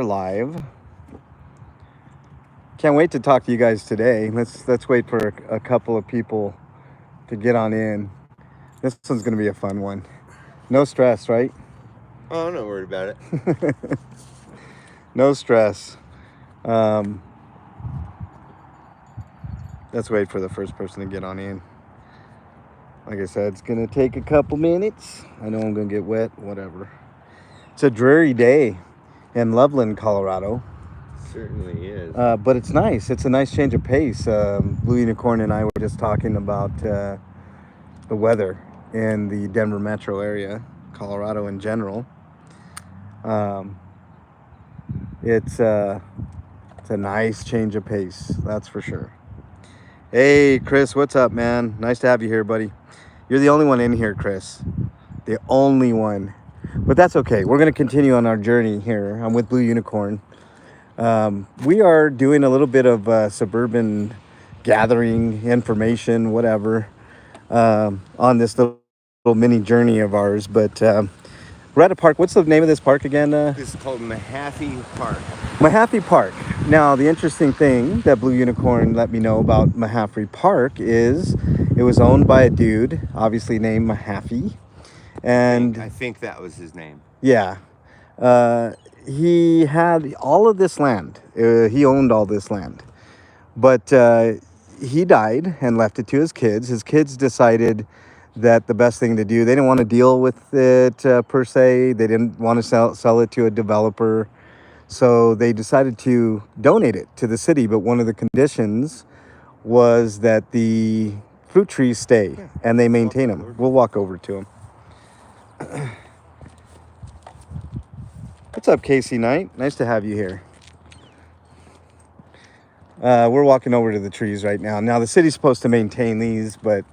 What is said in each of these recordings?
live. Can't wait to talk to you guys today. Let's wait for a couple of people to get on in. This one's gonna be a fun one. No stress, right? Oh, I'm not worried about it. No stress. Um, let's wait for the first person to get on in. Like I said, it's gonna take a couple minutes. I know I'm gonna get wet, whatever. It's a dreary day in Loveland, Colorado. Certainly is. But it's nice. It's a nice change of pace. Blue Unicorn and I were just talking about the weather in the Denver metro area, Colorado in general. It's a nice change of pace, that's for sure. Hey, Chris, what's up, man? Nice to have you here, buddy. You're the only one in here, Chris. The only one. But that's okay. We're going to continue on our journey here. I'm with Blue Unicorn. We are doing a little bit of suburban gathering information, whatever, on this little mini journey of ours. But we're at a park. What's the name of this park again? This is called Mahaffey Park. Mahaffey Park. Now, the interesting thing that Blue Unicorn let me know about Mahaffey Park is it was owned by a dude, obviously named Mahaffey. And I think that was his name. yeah. He had all of this land. He owned all this land. But he died and left it to his kids. His kids decided that the best thing to do, they didn't want to deal with it per se. They didn't want to sell it to a developer. So they decided to donate it to the city. But one of the conditions was that the fruit trees stay and they maintain them. We'll walk over to them. What's up, Casey Knight? Nice to have you here. We're walking over to the trees right now. Now, the city's supposed to maintain these, but,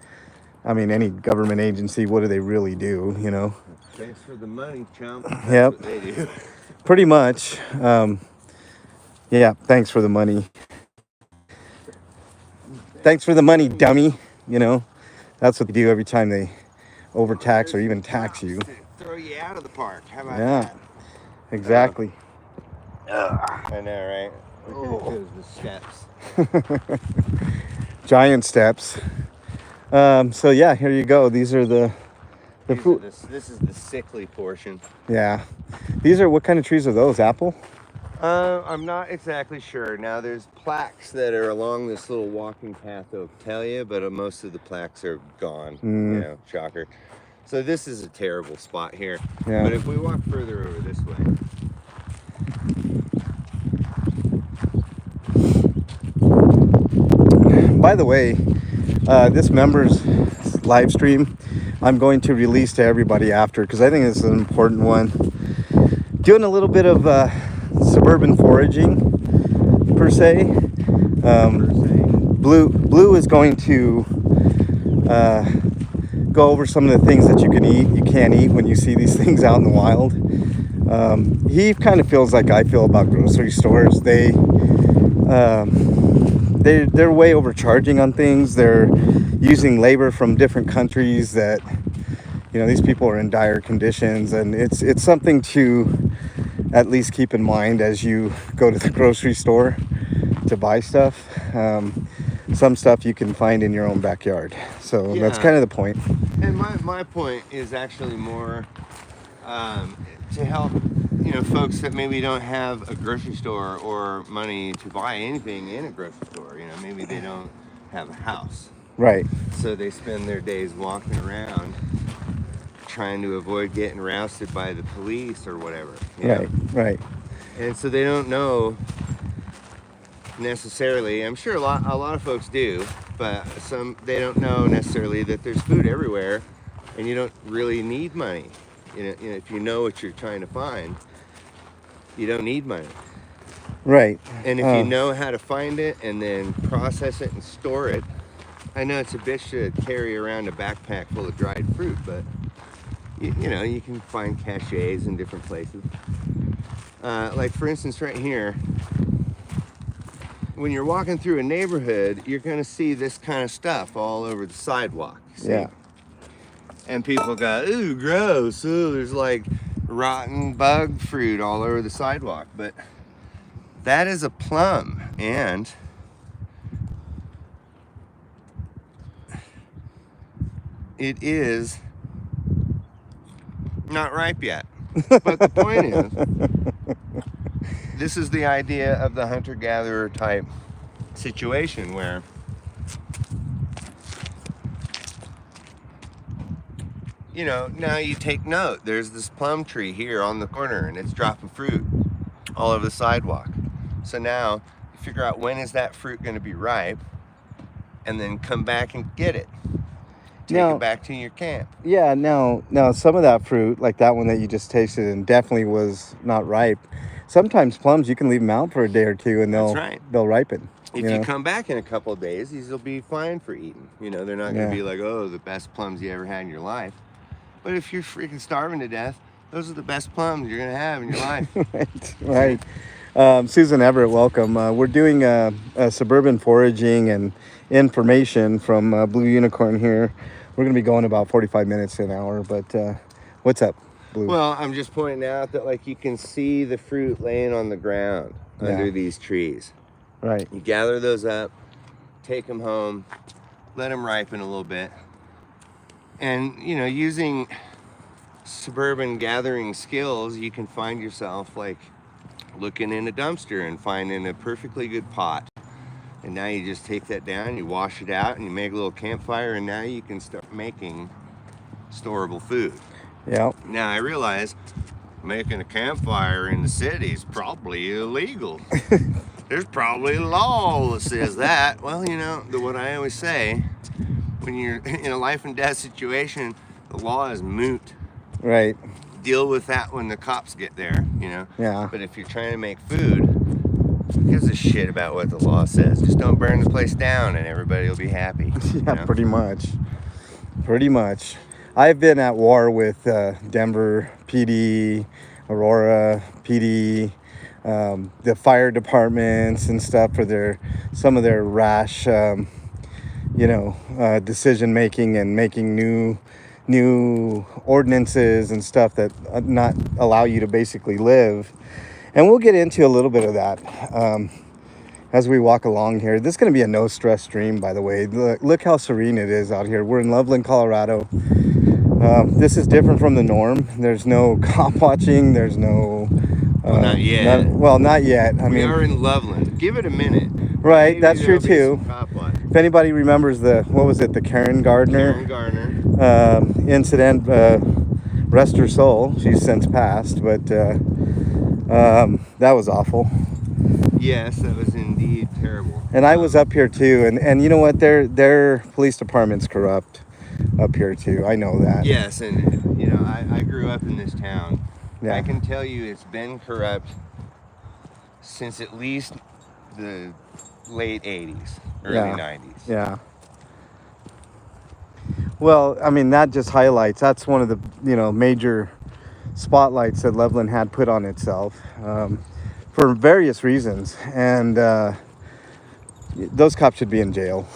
I mean, any government agency, what do they really do, you know? Thanks for the money, chump. That's Yep. what they do. Pretty much. Yeah, thanks for the money. Thanks for the money, dummy. You know, that's what they do every time they overtax or even tax you. Throw you out of the park. How about Yeah, that? exactly. I know, right? Look at the steps. Giant steps. So yeah, here you go. These are the fruit. This is the sickly portion. Yeah. These are, what kind of trees are those? Apple? I'm not exactly sure. Now, there's plaques that are along this little walking path that'll tell you, but most of the plaques are gone. You know, shocker. So this is a terrible spot here. Yeah. But if we walk further over this way. By the way, this members live stream, I'm going to release to everybody after because I think it's an important one. Doing a little bit of suburban foraging, per se. Blue is going to go over some of the things that you can eat, you can't eat when you see these things out in the wild. He kind of feels like I feel about grocery stores. They're way overcharging on things. They're using labor from different countries that, you know, these people are in dire conditions, and it's something to at least keep in mind as you go to the grocery store to buy stuff. Some stuff you can find in your own backyard. So yeah, that's kind of the point. And my point is actually more to help, you know, folks that maybe don't have a grocery store or money to buy anything in a grocery store. You know, maybe they don't have a house. Right. So they spend their days walking around trying to avoid getting rousted by the police or whatever. Right, right. And so they don't know necessarily. I'm sure a lot of folks do, but they don't know necessarily that there's food everywhere, and you don't really need money. You know, if you know what you're trying to find, you don't need money. Right. And if you know how to find it and then process it and store it, I know it's a bitch to carry around a backpack full of dried fruit, but you know, you can find caches in different places. Like for instance, right here, when you're walking through a neighborhood, you're going to see this kind of stuff all over the sidewalk. See? Yeah. And people go, ooh, gross. Ooh, there's like rotten bug fruit all over the sidewalk. But That is a plum, and it is not ripe yet. But the point is, this is the idea of the hunter-gatherer type situation where now you take note. There's this plum tree here on the corner, and it's dropping fruit all over the sidewalk. So now you figure out, when is that fruit going to be ripe, and then come back and get it. Take Now- it back to your camp. Yeah, now some of that fruit, like that one that you just tasted, and definitely was not ripe. Sometimes plums you can leave them out for a day or two, and That's right. they'll ripen. If you come back in a couple of days, these will be fine for eating. They're not going Yeah. to be like, oh, the best plums you ever had in your life. But if you're freaking starving to death, those are the best plums you're going to have in your life. Right. Susan Everett, welcome. We're doing a suburban foraging and information from Blue Unicorn here. We're going to be going about 45 minutes to an hour, but what's up, Blue? Well, I'm just pointing out that, like, you can see the fruit laying on the ground under these trees. Right. You gather those up, take them home, let them ripen a little bit. And, using suburban gathering skills, you can find yourself, like, looking in a dumpster and finding a perfectly good pot. And now you just take that down, you wash it out, and you make a little campfire, and now you can start making storable food. Yeah. Now I realize making a campfire in the city is probably illegal. There's probably a law that says that. Well, what I always say, when you're in a life and death situation, the law is moot. Right. Deal with that when the cops get there, Yeah. But if you're trying to make food, who gives a shit about what the law says? Just don't burn the place down and everybody will be happy. Yeah, pretty much. Pretty much. I've been at war with Denver PD, Aurora PD, the fire departments and stuff for some of their rash, decision making and making new ordinances and stuff that not allow you to basically live. And we'll get into a little bit of that as we walk along here. This is going to be a no stress stream, by the way. Look how serene it is out here. We're in Loveland, Colorado. This is different from the norm. There's no cop watching. There's no... not yet. Not yet. We are in Loveland. Give it a minute. Right, Maybe that's true there'll be too. some cop watch. If anybody remembers the Karen Gardner incident, rest her soul. She's since passed, but that was awful. Yes, that was indeed terrible. And I was up here too, and you know what? Their police department's corrupt up here too. I know that. Yes, and I grew up in this town. Yeah. I can tell you it's been corrupt since at least the late 80s, early 90s. Yeah. Well, I mean, that just highlights, that's one of the, major spotlights that Loveland had put on itself for various reasons. And those cops should be in jail,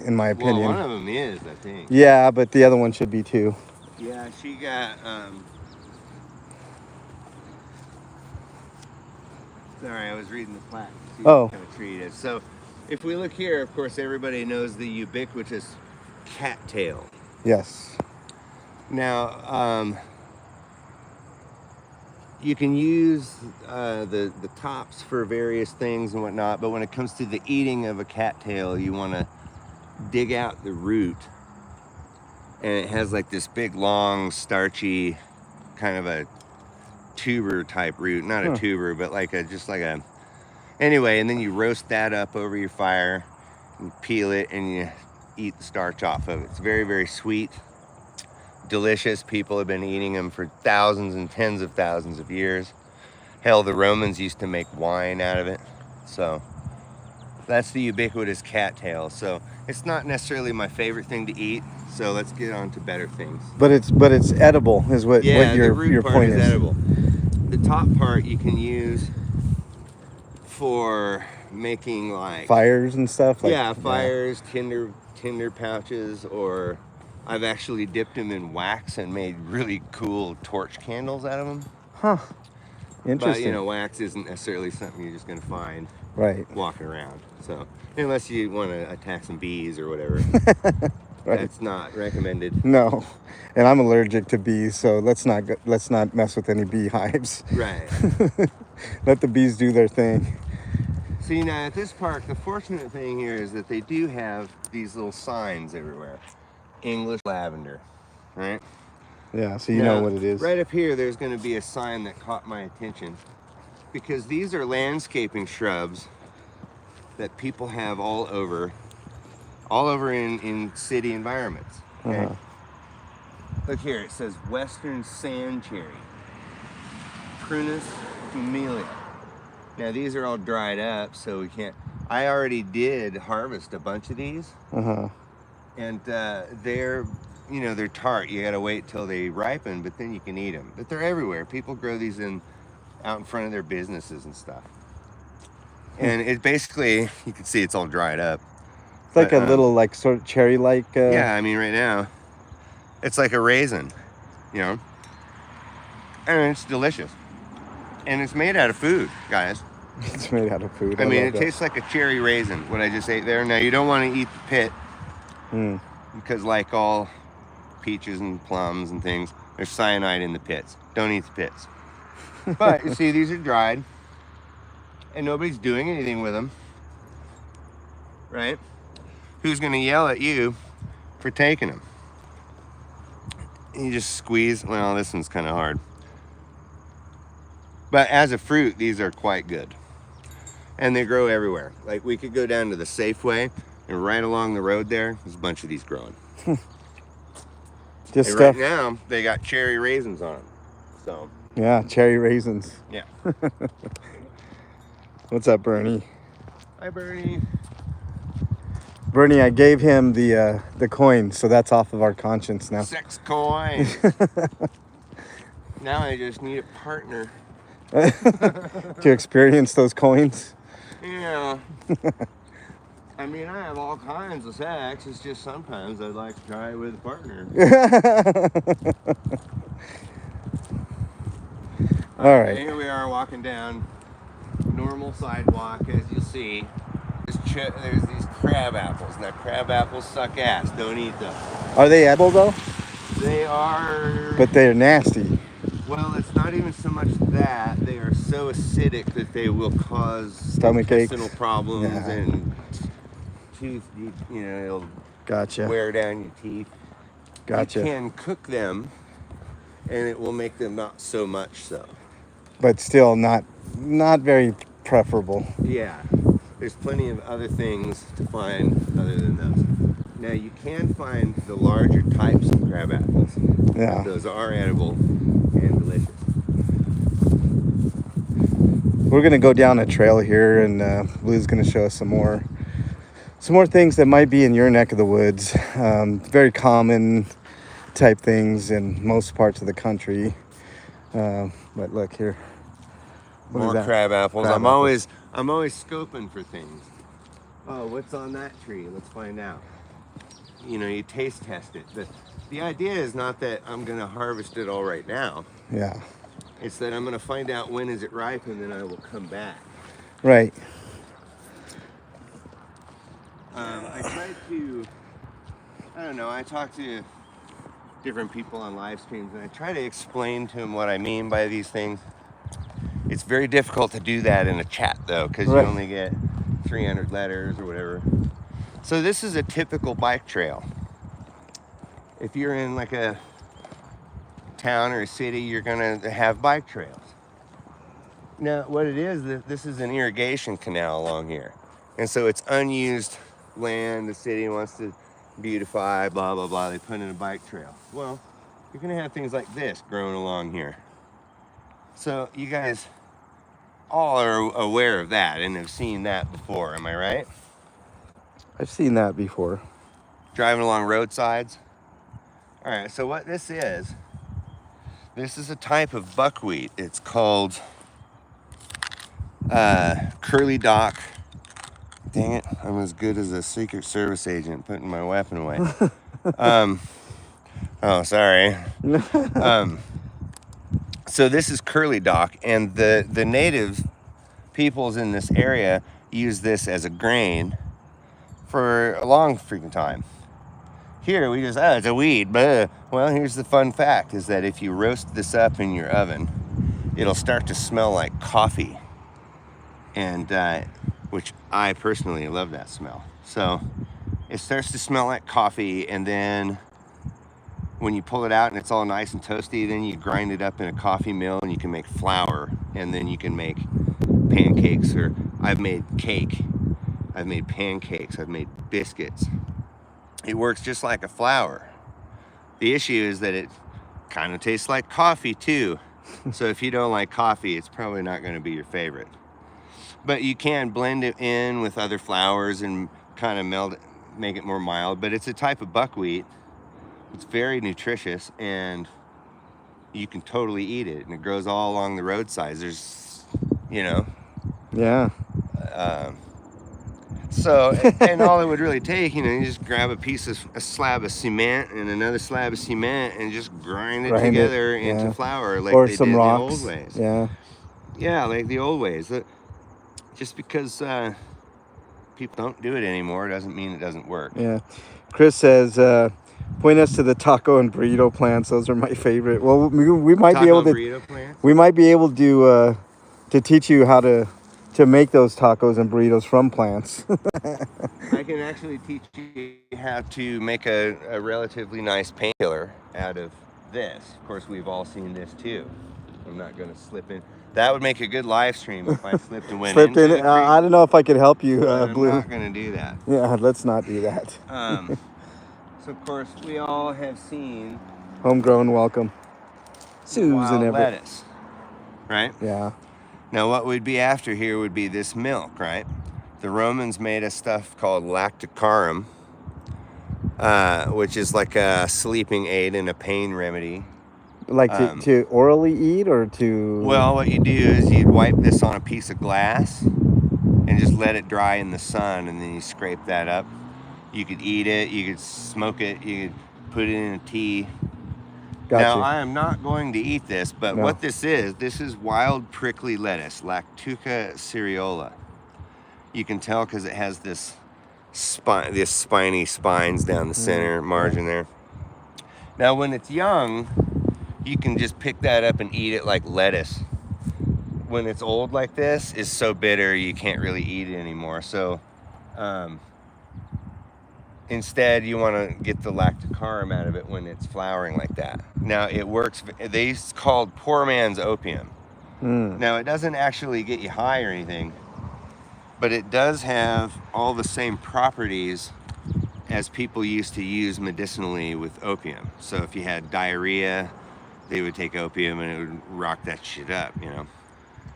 in my opinion. Well, one of them is, I think. Yeah, but the other one should be too. Yeah, she got, sorry, I was reading the plaque. See what kind of tree it is. So, if we look here, of course, everybody knows the ubiquitous cattail. Yes. Now, you can use the tops for various things and whatnot, but when it comes to the eating of a cattail, you want to dig out the root, and it has like this big, long, starchy, kind of a tuber type root. Not a tuber, but anyway, and then you roast that up over your fire and peel it, and you eat the starch off of it. It's very, very sweet, delicious. People have been eating them for thousands and tens of thousands of years. Hell, the Romans used to make wine out of it. So that's the ubiquitous cattail. So it's not necessarily my favorite thing to eat. So let's get on to better things. But it's edible, is what Yeah, your the root part point is is. edible. The top part you can use for making like Fires and stuff. Fires, tinder pouches, or I've actually dipped them in wax and made really cool torch candles out of them. Huh. But, Interesting. you know, wax isn't necessarily something you're just going to find Right. walking around. So, unless you want to attack some bees or whatever, Right. that's not recommended. No, and I'm allergic to bees, so let's not mess with any beehives. Right. Let the bees do their thing. See, now at this park, the fortunate thing here is that they do have these little signs everywhere. English lavender, right? Yeah, so you Now, know what it is. Right up here, there's going to be a sign that caught my attention because these are landscaping shrubs that people have all over in city environments. Okay? Uh-huh. Look here, it says Western Sand Cherry, Prunus humilia. Now these are all dried up, so we can't. I already did harvest a bunch of these, Uh-huh. and they're tart. You gotta wait till they ripen, but then you can eat them. But they're everywhere. People grow these out in front of their businesses and stuff. And it basically, you can see it's all dried up. It's like But, a little, like, sort of cherry-like. Yeah, I mean, right now, it's like a raisin, you know, and it's delicious. And it's made out of food, guys. It's made out of food. I mean, love it that. tastes like a cherry raisin, what I just ate there. Now, you don't want to eat the pit Mm. because, like all peaches and plums and things, there's cyanide in the pits. Don't eat the pits. But you see, these are dried, and nobody's doing anything with them, right? Who's going to yell at you for taking them? You just squeeze. Well, this one's kind of hard. But as a fruit, these are quite good. And they grow everywhere. Like, we could go down to the Safeway, and right along the road there's a bunch of these growing. Just And stuff. right now, they got cherry raisins on them. So, Yeah, cherry raisins. yeah. What's up, Bernie? Hi, Bernie. Bernie, I gave him the coin, so that's off of our conscience now. Sex coin. Now I just need a partner. To experience those coins. Yeah. I mean, I have all kinds of sex. It's just sometimes I'd like to try it with a partner. All right. Here we are walking down normal sidewalk, as you'll see. There's these crab apples. Now, crab apples suck ass. Don't eat them. Are they edible though? They are. But they're nasty. Well, it's not even so much that. They are so acidic that they will cause Stomach aches. intestinal problems Yeah. and tooth. It'll Gotcha. wear down your teeth. Gotcha. You can cook them, and it will make them not so much so. But still not very preferable. Yeah, there's plenty of other things to find other than those. Now you can find the larger types of crab apples. Yeah. Those are edible and delicious. We're gonna go down a trail here, and Blue's gonna show us some more things that might be in your neck of the woods. Very common type things in most parts of the country. But look here. What is More that? crab apples. Crab I'm apples. always scoping for things. Oh, what's on that tree? Let's find out. You taste test it. The idea is not that I'm gonna harvest it all right now. Yeah. It's that I'm gonna find out when is it ripe, and then I will come back. Right. I tried to, I don't know, I talk to different people on live streams, and I try to explain to them what I mean by these things. It's very difficult to do that in a chat, though, because Right. you only get 300 letters or whatever. So this is a typical bike trail. If you're in like a town or a city, you're gonna have bike trails. Now, what it is, this is an irrigation canal along here. And so it's unused land. The city wants to beautify, blah, blah, blah. They put in a bike trail. Well, you're gonna have things like this growing along here. So you guys all are aware of that and have seen that before, am I right? I've seen that before. Driving along roadsides. All right, so what this is a type of buckwheat. It's called curly dock. Dang it, I'm as good as a Secret Service agent putting my weapon away. Oh, sorry. So So this is curly dock, and the native peoples in this area use this as a grain for a long freaking time. Here we just, it's a weed. Blah. Well, here's the fun fact is that if you roast this up in your oven, it'll start to smell like coffee. And which I personally love that smell. So it starts to smell like coffee, and then when you pull it out and it's all nice and toasty, then you grind it up in a coffee mill and you can make flour, and then you can make pancakes, or I've made cake, I've made pancakes, I've made biscuits. It works just like a flour. The issue is that it kind of tastes like coffee too. So if you don't like coffee, it's probably not going to be your favorite. But you can blend it in with other flours and kind of melt it, make it more mild. But it's a type of buckwheat. It's very nutritious, and you can totally eat it. And it grows all along the roadsides. There's, you know. Yeah. So, and all it would really take, you know, you just grab a slab of cement and another slab of cement and just grind it together into flour, like or they some did rocks. in the old ways. Yeah. Yeah, like the old ways. Just because people don't do it anymore doesn't mean it doesn't work. Yeah. Chris says, point us to the taco and burrito plants. Those are my favorite. Well, we might be able to. Burrito plants? We might be able to teach you how to make those tacos and burritos from plants. I can actually teach you how to make a relatively nice painkiller out of this. Of course, we've all seen this too. I'm not going to slip in. That would make a good live stream if I slipped and went Slipped in. I don't know if I could help you, Blue. I'm not going to do that. Yeah, let's not do that. So of course, we all have seen homegrown welcome. Susan Everett. Lettuce, right? Yeah. Now what we'd be after here would be this milk, right? The Romans made a stuff called lactocarum, which is like a sleeping aid and a pain remedy. Like to orally eat, or to... Well, what you do is you'd wipe this on a piece of glass and just let it dry in the sun, and then you scrape that up. You could eat it, you could smoke it, you could put it in a tea. Gotcha. Now, I am not going to eat this, but what this is wild prickly lettuce, Lactuca cereola. You can tell because it has this spiny spines down the center margin there. Now, when it's young, you can just pick that up and eat it like lettuce. When it's old like this, it's so bitter you can't really eat it anymore. So instead, you want to get the lactocarum out of it when it's flowering like that. Now, it works. It's called poor man's opium. Now, it doesn't actually get you high or anything, but it does have all the same properties as people used to use medicinally with opium. So if you had diarrhea, they would take opium and it would rock that shit up, you know.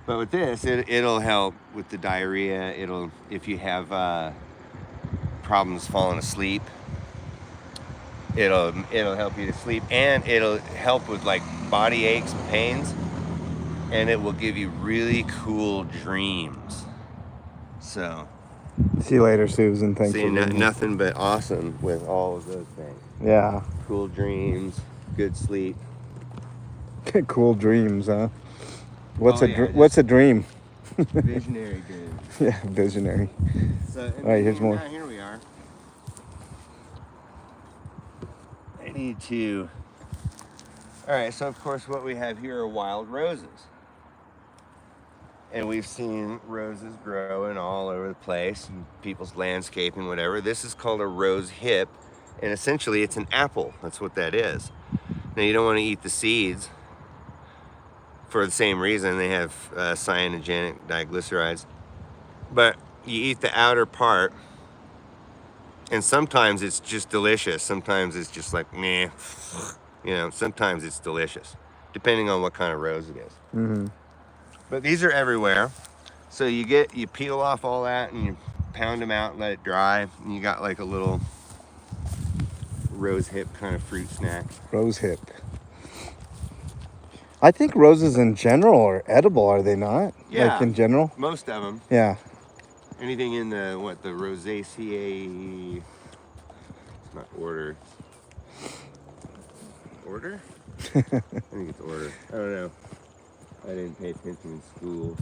But with this, it'll help with the diarrhea. If you have problems falling asleep, it'll help you to sleep, and it'll help with like body aches and pains, and it will give you really cool dreams. So see you later, Susan. Thanks for nothing but awesome with all of those things. Yeah. Cool dreams, good sleep. Cool dreams, huh? What's a dream? Visionary dreams. Yeah, visionary. So, all right, here's more. Here we are. I need to. All right, so of course what we have here are wild roses. And we've seen roses growing all over the place, in people's landscaping, whatever. This is called a rose hip, and essentially it's an apple. That's what that is. Now you don't want to eat the seeds for the same reason. They have cyanogenic diglycerides. But you eat the outer part, and sometimes it's just delicious. Sometimes it's just like, meh. You know, sometimes it's delicious, depending on what kind of rose it is. Mm-hmm. But these are everywhere. So you peel off all that and you pound them out and let it dry. And you got like a little rose hip kind of fruit snack. Rose hip. I think roses in general are edible, are they not? Yeah. Like in general? Most of them. Yeah. Anything in the Rosaceae, it's not order. Order? I think it's order. I don't know. I didn't pay attention in school.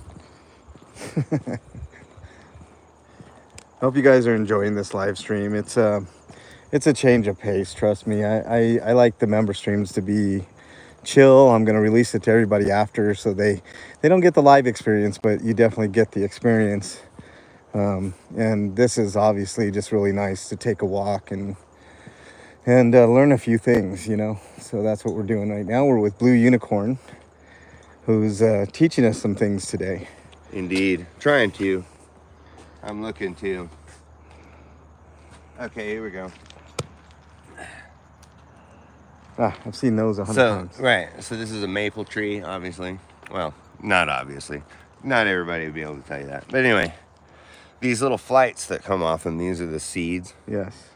Hope you guys are enjoying this live stream. It's a change of pace. Trust me. I like the member streams to be chill. I'm gonna release it to everybody after, so they don't get the live experience, but you definitely get the experience. And this is obviously just really nice to take a walk and learn a few things, you know. So that's what we're doing right now. We're with Blue Unicorn, who's teaching us some things today. Indeed. Trying to. I'm looking to. Okay, here we go. I've seen those 100 So, times. right. So this is a maple tree, obviously. Well, not obviously. Not everybody would be able to tell you that. But anyway, these little flights that come off them, these are the seeds. Yes.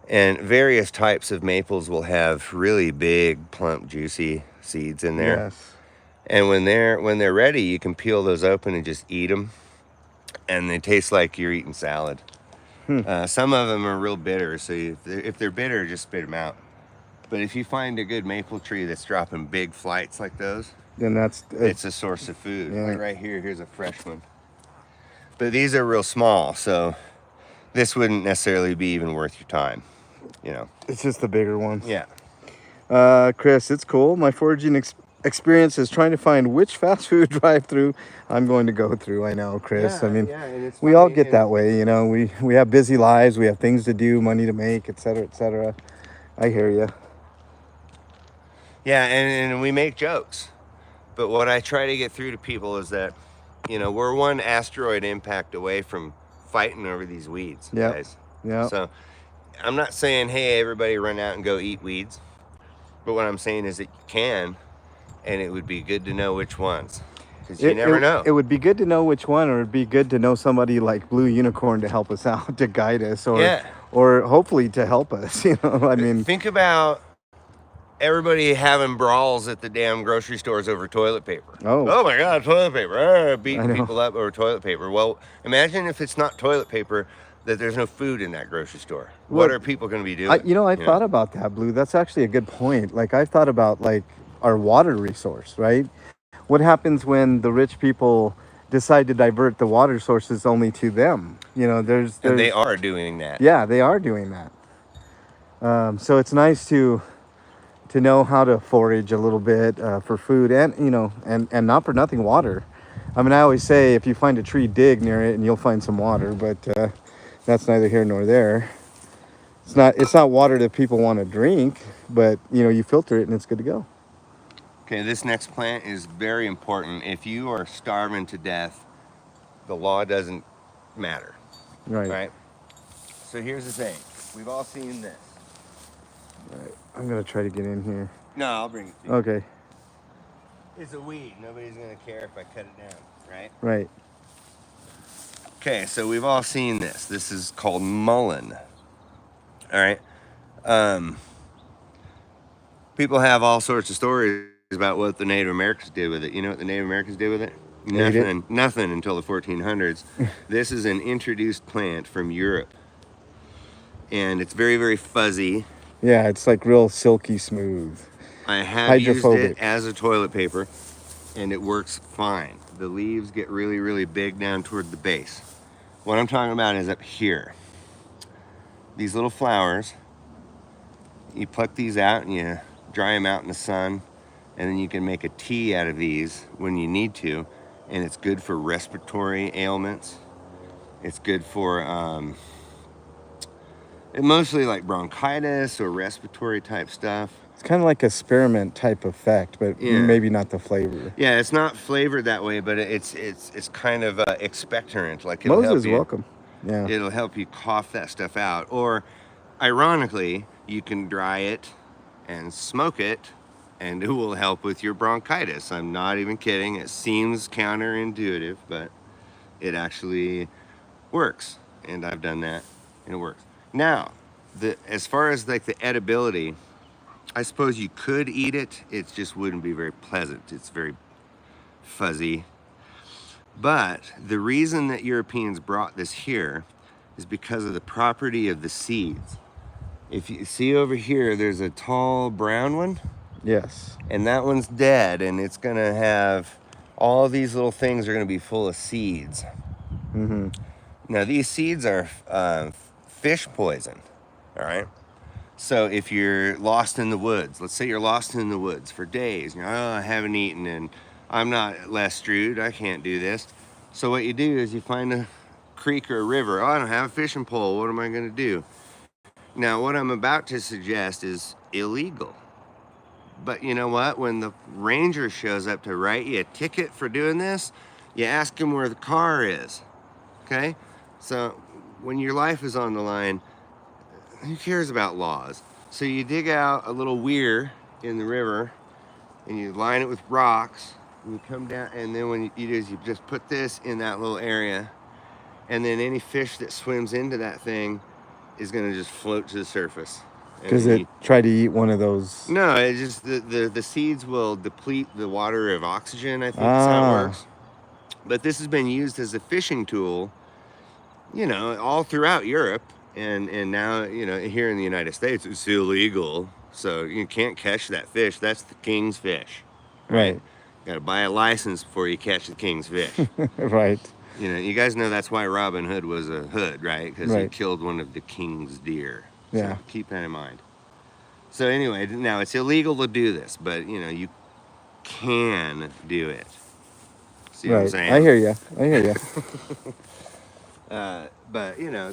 And various types of maples will have really big, plump, juicy seeds in there. Yes. And when they're ready, you can peel those open and just eat them. And they taste like you're eating salad. Some of them are real bitter, so if they're bitter, just spit them out. But if you find a good maple tree that's dropping big flights like those, Then it's a source of food. Yeah. Like right here, here's a fresh one. But these are real small, so this wouldn't necessarily be even worth your time, you know. it's just the bigger ones. Yeah. Chris, it's cool. My foraging experience is trying to find which fast food drive-through I'm going to go through. I know, Chris. I mean, and it's we all funny, get and- that way, you know. We have busy lives, we have things to do, money to make, etc., etc. I hear you. Yeah, and we make jokes. But what I try to get through to people is that, you know, we're one asteroid impact away from fighting over these weeds, Yep. guys. Yeah. So I'm not saying, hey, everybody run out and go eat weeds. But what I'm saying is that you can, and it would be good to know which ones. Because you never know. It would be good to know which one, or it'd be good to know somebody like Blue Unicorn to help us out, to guide us, or Yeah. or hopefully to help us. You know, I mean, Think about everybody having brawls at the damn grocery stores over toilet paper. Oh. my God, toilet paper. I Beating know. people up over toilet paper. Well, imagine if it's not toilet paper, that there's no food in that grocery store. What Well, are people going to be doing? I thought about that, Blue. That's actually a good point. Like, I've thought about like our water resource, right? What happens when the rich people decide to divert the water sources only to them? You know, there's And they are doing that. yeah, they are doing that. So it's nice to know how to forage a little bit for food, and you know, and not for nothing, water. I mean, I always say if you find a tree, dig near it, and you'll find some water. But that's neither here nor there. It's not water that people want to drink, but you know, you filter it and it's good to go. Okay, this next plant is very important. If you are starving to death, the law doesn't matter. Right. Right? So here's the thing. We've all seen this. Right. I'm gonna try to get in here. No, I'll bring it to you. Okay. It's a weed. Nobody's going to care if I cut it down, right? Right. Okay, so we've all seen this. This is called mullein. All right. People have all sorts of stories about what the Native Americans did with it. You know what the Native Americans did with it? Ate it? Nothing until the 1400s. This is an introduced plant from Europe. And it's very, very fuzzy. Yeah, it's like real silky smooth. I have used Hydrophobic. it as a toilet paper, and it works fine. The leaves get really, really big down toward the base. What I'm talking about is up here. These little flowers, you pluck these out and you dry them out in the sun, and then you can make a tea out of these when you need to, and it's good for respiratory ailments. It's good for mostly like bronchitis or respiratory type stuff. It's kind of like a spearmint type effect, but Yeah. maybe not the flavor. Yeah, it's not flavored that way, but it's kind of expectorant. Like it'll Moses, help you, welcome. Yeah. It'll help you cough that stuff out. Or, ironically, you can dry it and smoke it, and it will help with your bronchitis. I'm not even kidding. It seems counterintuitive, but it actually works. And I've done that, and it works. Now, as far as like the edibility, I suppose you could eat it. It just wouldn't be very pleasant. It's very fuzzy. But the reason that Europeans brought this here is because of the property of the seeds. If you see over here, there's a tall brown one, Yes. and that one's dead, and it's gonna have all these little things are going to be full of seeds. Mm-hmm. Now, these seeds are fish poison, all right? So if you're lost in the woods, let's say you're lost in the woods for days, you know, oh, I haven't eaten and I'm not Les Strude, I can't do this. So what you do is you find a creek or a river. Oh, I don't have a fishing pole, what am I going to do? Now, what I'm about to suggest is illegal. But you know what? When the ranger shows up to write you a ticket for doing this, you ask him where the car is. Okay? So when your life is on the line, who cares about laws? So you dig out a little weir in the river and you line it with rocks and you come down, and then when you do is you just put this in that little area, and then any fish that swims into that thing is going to just float to the surface. Does it try to eat one of those? No, it's just the seeds will deplete the water of oxygen, I think is how it works. But this has been used as a fishing tool, you know, all throughout Europe. And now, you know, here in the United States, it's illegal. So you can't catch that fish. That's the king's fish. Right. Got to buy a license before you catch the king's fish. Right. You know, you guys know that's why Robin Hood was a hood, right? Because he killed one of the king's deer. Yeah. So keep that in mind. So anyway, now it's illegal to do this, but you know, you can do it. See what I'm saying? I hear you. But you know,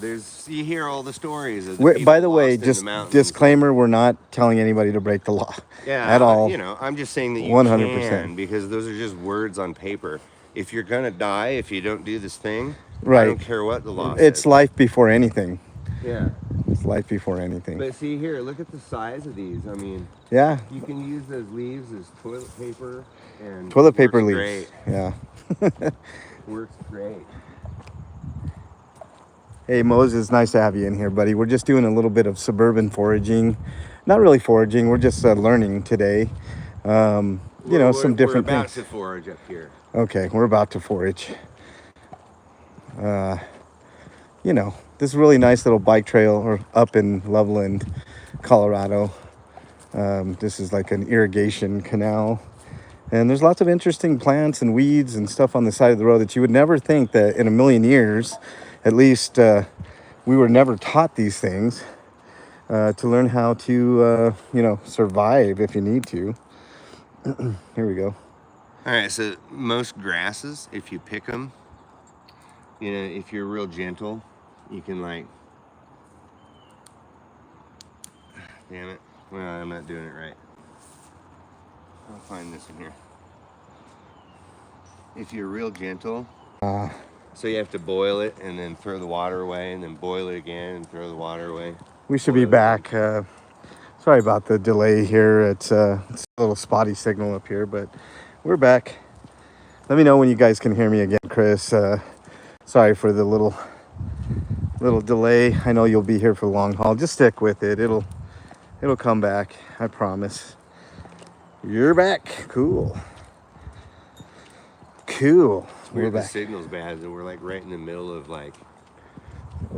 you hear all the stories of By the way, just disclaimer: we're not telling anybody to break the law. Yeah, at all. You know, I'm just saying that you 100%. can, because those are just words on paper. If you're gonna die if you don't do this thing, right? I don't care what the law It's says. life before anything. Yeah. It's life before anything. But see here, look at the size of these. I mean, yeah. You can use those leaves as toilet paper, and toilet paper leaves. Great. Yeah. Works great. Hey Moses, nice to have you in here, buddy. We're just doing a little bit of suburban foraging. Not really foraging, we're just learning today. You know, some different things. We're about to forage up here. Okay, we're about to forage. You know, this really nice little bike trail up in Loveland, Colorado. This is like an irrigation canal. And there's lots of interesting plants and weeds and stuff on the side of the road that you would never think that in a million years, at least we were never taught these things to learn how to, you know, survive if you need to. Here we go. All right, so most grasses, if you pick them, you know, if you're real gentle, you can like, damn it, well, I'm not doing it right. I'll find this one here. If you're real gentle, so you have to boil it and then throw the water away and then boil it again and throw the water away. We should be back. Sorry about the delay here. It's a little spotty signal up here, but we're back. Let me know when you guys can hear me again, Chris. Sorry for the little delay. I know you'll be here for the long haul. Just stick with it. It'll come back. I promise. You're back. Cool. We're back. The signal's bad, and we're like right in the middle of like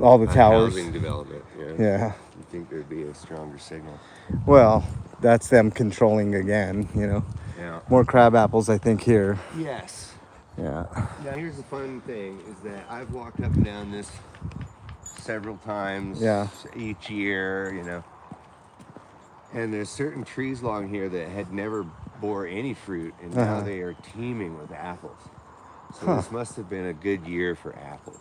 all the towers. Housing development. Yeah. You'd think there'd be a stronger signal. Well, that's them controlling again, you know. Yeah. More crab apples, I think, here. Yes. Yeah. Now here's the fun thing is that I've walked up and down this several times each year, you know. And there's certain trees along here that had never bore any fruit, and now they are teeming with apples. So this must have been a good year for apples.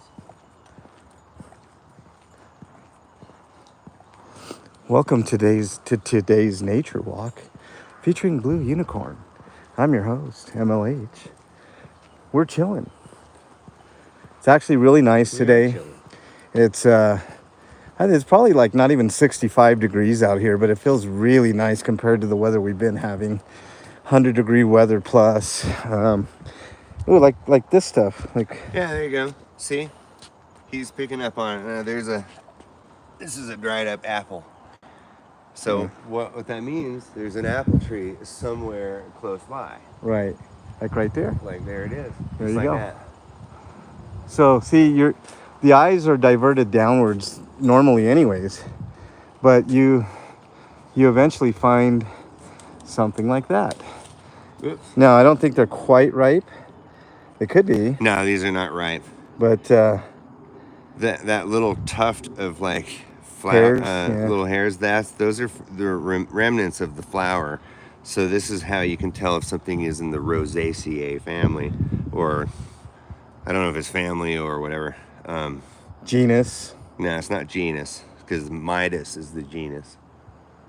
Welcome to today's nature walk, featuring Blue Unicorn. I'm your host, MLH. We're chilling. It's actually really nice today. It's probably like not even 65 degrees out here, but it feels really nice compared to the weather we've been having. 100-degree weather plus. Ooh, like this stuff. Like, yeah, there you go. See, he's picking up on it. This is a dried up apple. So what that means? There's an apple tree somewhere close by. Right, like right there. Like there it is. There you like go. That. So see, the eyes are diverted downwards normally, anyways, but you eventually find something like that. Oops. Now, I don't think they're quite ripe, They could be, No, these are not ripe. but That little tuft of like hairs, yeah. little hairs, those are the remnants of the flower. So this is how you can tell if something is in the Rosaceae family, or I don't know if it's family or whatever. Genus. No, it's not genus, because Midas is the genus.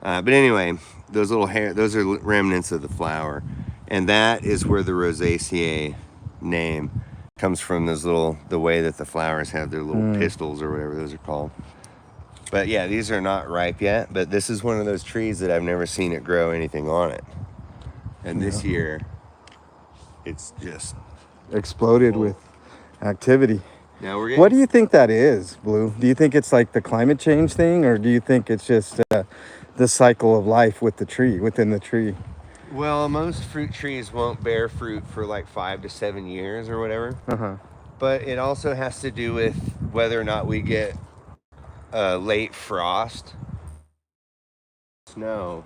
But anyway, those those are remnants of the flower, and that is where the Rosaceae name comes from. The way that the flowers have their little pistils or whatever those are called. But yeah, these are not ripe yet, but this is one of those trees that I've never seen it grow anything on it. And this year, it's just exploded with activity. Now we're What do you think that is, Blue? Do you think it's like the climate change thing, or do you think it's just the cycle of life with the tree, within the tree? Well, most fruit trees won't bear fruit for like 5 to 7 years or whatever. But it also has to do with whether or not we get late frost, snow,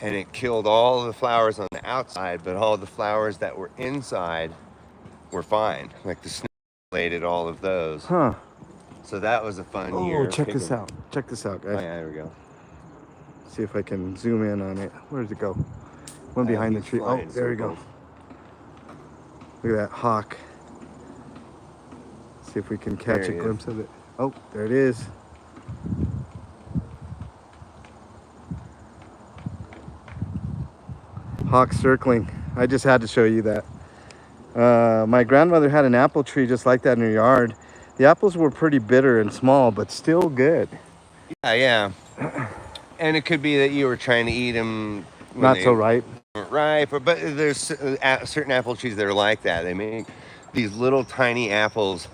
and it killed all the flowers on the outside, but all the flowers that were inside were fine. Like the snow lated all of those. Huh. So that was a fun year. Oh, check this out. Check this out, guys. Oh, yeah, there we go. See if I can zoom in on it. Where does it go? One behind the tree. Oh, there we go. Look at that hawk. See if we can catch a glimpse of it. Oh, there it is. Hawk circling. I just had to show you that. My grandmother had an apple tree just like that in her yard. The apples were pretty bitter and small, but still good. Yeah. And it could be that you were trying to eat them not so ripe. Ripe, but there's certain apple trees that are like that. They make these little tiny apples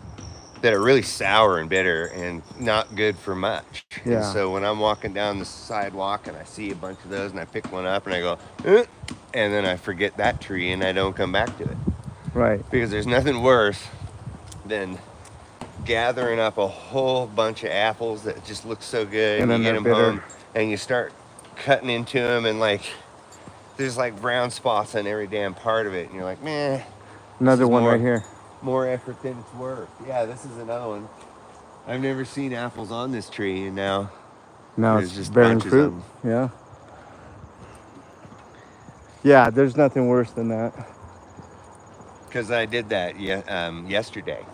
that are really sour and bitter and not good for much. Yeah. And so when I'm walking down the sidewalk and I see a bunch of those and I pick one up and I go, eh, and then I forget that tree and I don't come back to it. Right. Because there's nothing worse than gathering up a whole bunch of apples that just look so good, and you get them home and you start cutting into them, and like there's like brown spots on every damn part of it, and you're like, meh. Another one right here. More effort than it's worth. Yeah, this is another one. I've never seen apples on this tree, and now it's just bearing fruit. Yeah. Yeah, there's nothing worse than that. Because I did that yesterday.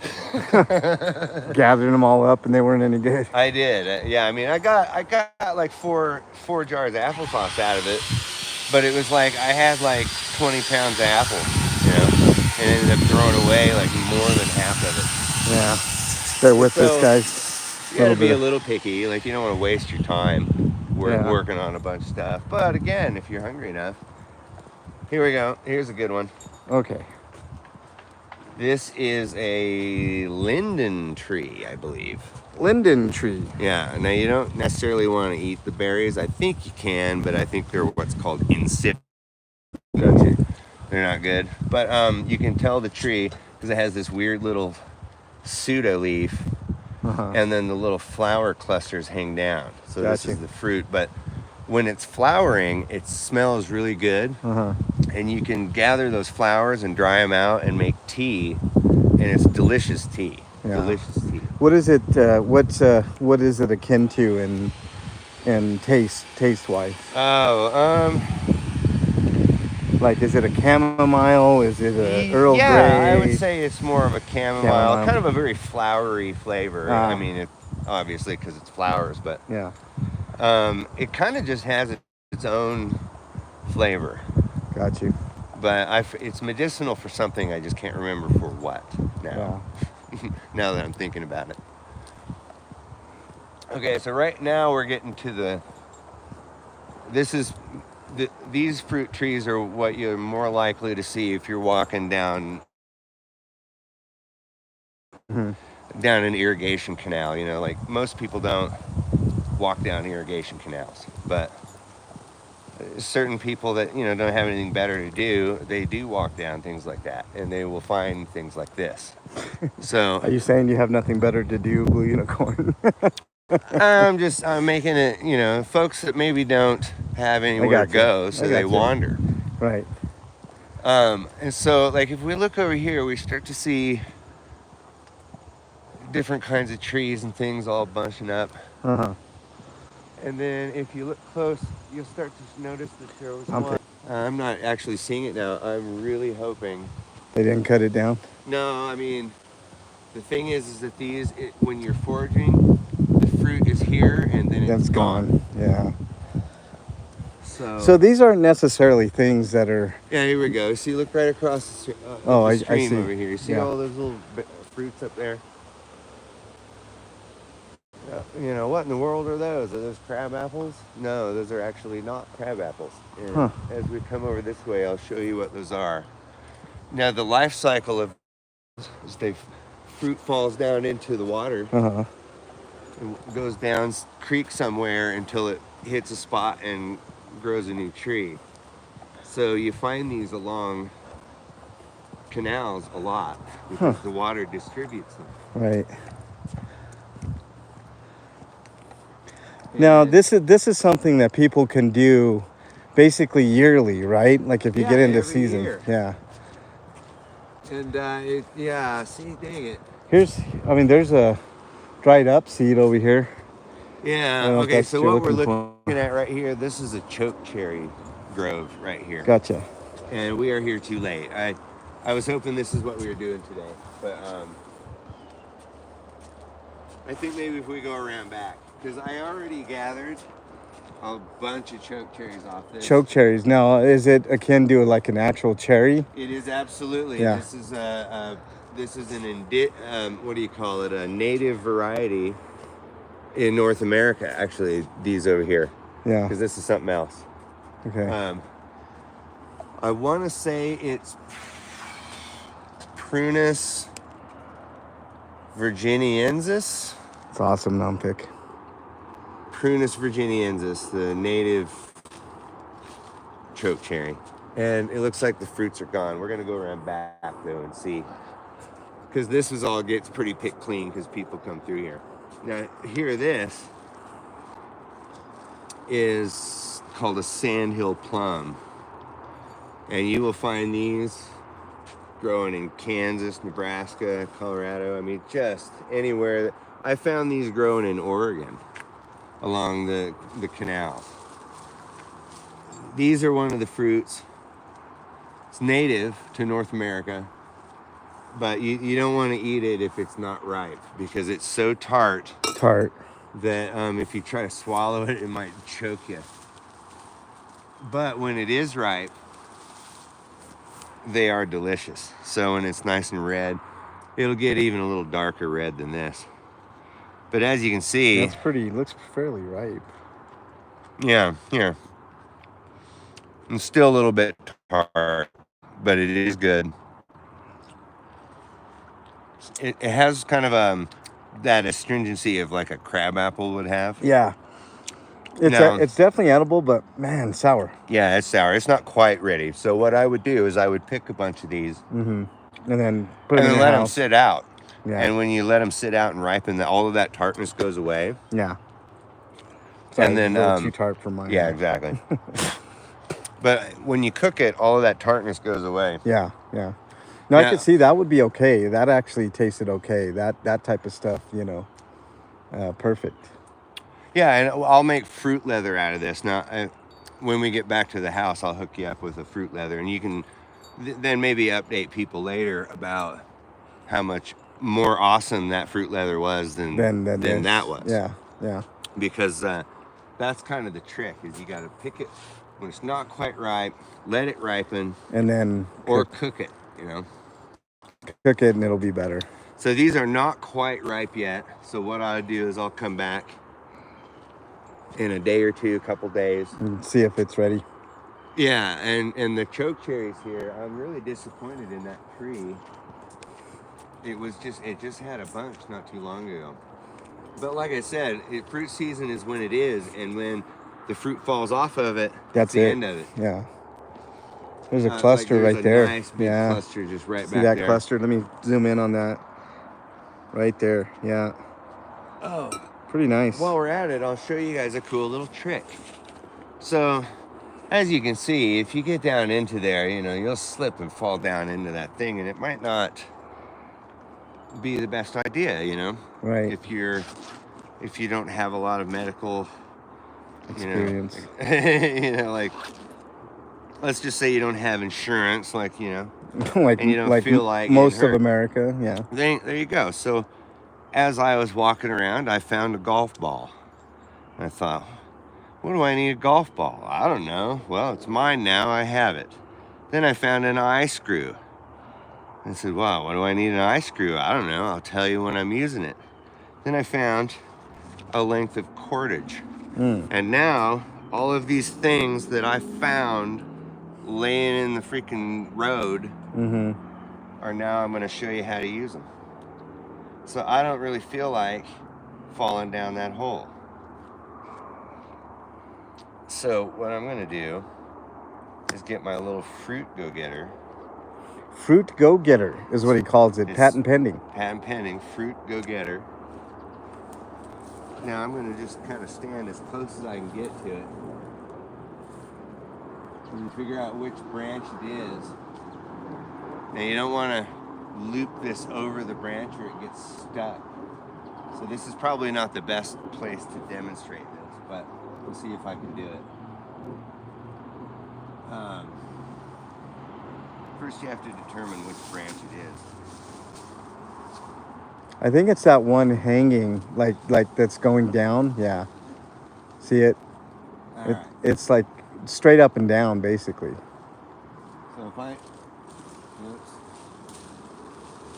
Gathering them all up, and they weren't any good. I did. Yeah, I mean, I got like four jars of applesauce out of it, but it was like I had like 20 pounds of apples, you know, and ended up throwing away like more than half of it. Yeah, they're with this, guys. You gotta be a little picky. Like, you don't want to waste your time working on a bunch of stuff. But again, if you're hungry enough, here we go. Here's a good one. Okay. This is a linden tree, I believe. Linden tree. Yeah. Now, you don't necessarily want to eat the berries. I think you can, but I think they're what's called insipid. They're not good. But you can tell the tree because it has this weird little pseudo leaf, and then the little flower clusters hang down. So this is the fruit. But when it's flowering, it smells really good. And you can gather those flowers and dry them out and make tea, and it's delicious tea. Yeah. Delicious tea. What is it? What is it akin to in taste wise? Like, is it a chamomile? Is it a Earl Grey? Yeah, I would say it's more of a chamomile. Kind of a very flowery flavor. I mean, it, obviously because it's flowers, but yeah, it kind of just has its own flavor. Got you. But it's medicinal for something. I just can't remember for what now. Yeah. Now that I'm thinking about it. Okay, so right now we're getting to these fruit trees are what you're more likely to see if you're walking down an irrigation canal. You know, like most people don't walk down irrigation canals, but certain people that, you know, don't have anything better to do, they do walk down things like that, and they will find things like this. So are you saying you have nothing better to do, Blue Unicorn? I'm making it, you know, folks that maybe don't have anywhere to go, so they wander. Right. And so, like, if we look over here, we start to see different kinds of trees and things all bunching up. Uh-huh. And then if you look close, you'll start to notice that there was I'm one. I'm not actually seeing it now. I'm really hoping. They didn't cut it down? No, I mean, the thing is that when you're foraging, the fruit is here and then Then it's gone. Yeah. So these aren't necessarily things that are... yeah, here we go. See, look right across the, Oh, I stream see. over here. You see Yeah. all those little fruits up there? You know, what in the world are those? Are those crab apples? No, those are actually not crab apples. And Huh. as we come over this way, I'll show you what those are. Now, the life cycle of is fruit falls down into the water Uh-huh. and goes down creek somewhere until it hits a spot and grows a new tree. So you find these along canals a lot because the water distributes them. Right. Now, this is something that people can do basically yearly, right? Like if you get into every season. year. Yeah. And see, dang it. There's a dried up seed over here. Yeah, okay, so what we're looking at right here, this is a choke cherry grove right here. Gotcha. And we are here too late. I was hoping this is what we were doing today, but I think maybe if we go around back, because I already gathered a bunch of choke cherries off this. Choke cherries. Now, is it akin to like an actual cherry? It is absolutely. Yeah. This is what do you call it? A native variety in North America. Actually, these over here. Yeah. Because this is something else. Okay. I want to say it's Prunus virginiensis. It's awesome, non-pick. Prunus virginiensis, the native choke cherry. And it looks like the fruits are gone. We're going to go around back, though, and see. Because this gets pretty picked clean because people come through here. Now, this is called a sandhill plum. And you will find these growing in Kansas, Nebraska, Colorado. I mean, just anywhere. I found these growing in Oregon along the canal. These are one of the fruits. It's native to North America, but you don't want to eat it if it's not ripe because it's so tart that if you try to swallow it, it might choke you. But when it is ripe, they are delicious. So when it's nice and red, it'll get even a little darker red than this. But as you can see, looks fairly ripe. Yeah, here. It's still a little bit tart, but it is good. It has kind of that astringency of like a crab apple would have. Yeah. It's definitely edible, but man, sour. Yeah, it's sour. It's not quite ready. So what I would do is I would pick a bunch of these. Mm-hmm. And then put them in let them sit out. Yeah. And when you let them sit out and ripen, all of that tartness goes away. Yeah. Sorry, and then too tart for mine. Yeah, exactly. But when you cook it, all of that tartness goes away. Yeah, yeah. No, I could see that would be okay. That actually tasted okay. That type of stuff, perfect. Yeah, and I'll make fruit leather out of this. Now, when we get back to the house, I'll hook you up with a fruit leather, and you can then maybe update people later about how much more awesome that fruit leather was than that was. Yeah, yeah. Because that's kind of the trick, is you got to pick it when it's not quite ripe, let it ripen, and then cook it, Cook it and it'll be better. So these are not quite ripe yet. So what I'll do is I'll come back in a day or two, a couple days. And see if it's ready. Yeah, and the choke cherries here, I'm really disappointed in that tree. It just had a bunch not too long ago. But like I said, fruit season is when it is, and when the fruit falls off of it, that's the end of it. Yeah. There's a cluster right there. Nice big cluster just right back there. See that cluster? Let me zoom in on that. Right there. Yeah. Oh. Pretty nice. While we're at it, I'll show you guys a cool little trick. So as you can see, if you get down into there, you know, you'll slip and fall down into that thing, and it might not be the best idea, you know, Right. if you don't have a lot of medical, Experience. you know, like, let's just say you don't have insurance, like, you know, like and you don't like feel like most getting of hurt. America. Yeah. There you go. So as I was walking around, I found a golf ball. I thought, what do I need a golf ball? I don't know. Well, it's mine now. I have it. Then I found an eye screw. I said, wow, what do I need an eye screw? I don't know. I'll tell you when I'm using it. Then I found a length of cordage. And now all of these things that I found laying in the freaking road are now I'm going to show you how to use them. So I don't really feel like falling down that hole. So what I'm going to do is get my little fruit go-getter. Fruit go-getter is what he calls it. It's Patent pending. Patent pending, fruit go-getter. Now I'm going to just kind of stand as close as I can get to it and figure out which branch it is. Now you don't want to loop this over the branch or it gets stuck. So this is probably not the best place to demonstrate this, but we'll see if I can do it. First you have to determine which branch it is. I think it's that one hanging, like that's going down. Yeah. See it? All right. It's like straight up and down, basically. So if I, oops.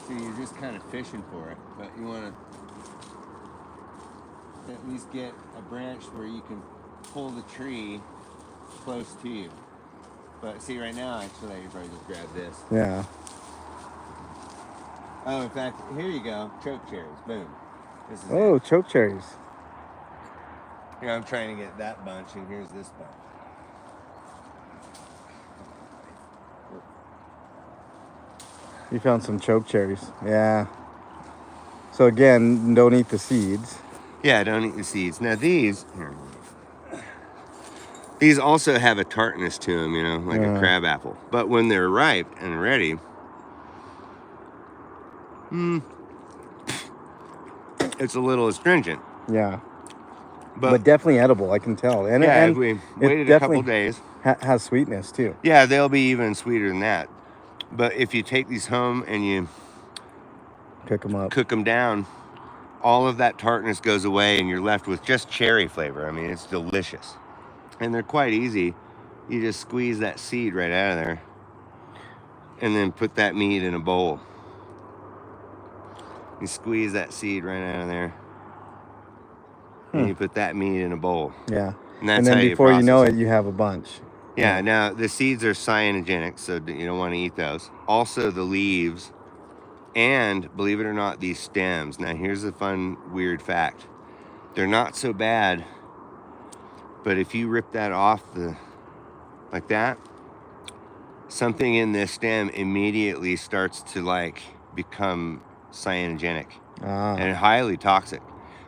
So you're just kind of fishing for it, but you want to at least get a branch where you can pull the tree close to you. But see, right now, actually, I could probably just grab this. Yeah. Oh, in fact, here you go. Choke cherries. Boom. This is Oh, it. choke cherries. Here, I'm trying to get that bunch, and here's this bunch. You found some choke cherries. Yeah. So again, don't eat the seeds. Yeah, don't eat the seeds. Now these also have a tartness to them, you know, like a crab apple. But when they're ripe and ready, it's a little astringent. Yeah. But definitely edible, I can tell. And yeah, and if we waited a couple days. Has sweetness too. Yeah, they'll be even sweeter than that. But if you take these home and you cook them down, all of that tartness goes away and you're left with just cherry flavor. I mean, it's delicious. And they're quite easy. You just squeeze that seed right out of there and then put that meat in a bowl. You squeeze that seed right out of there and you put that meat in a bowl. Yeah. And that's and then how before you know process it, you have a bunch. Yeah, now the seeds are cyanogenic, so you don't want to eat those. Also the leaves, and believe it or not, these stems. Now here's a fun, weird fact. They're not so bad, but if you rip that off like that, something in this stem immediately starts to like become cyanogenic and highly toxic.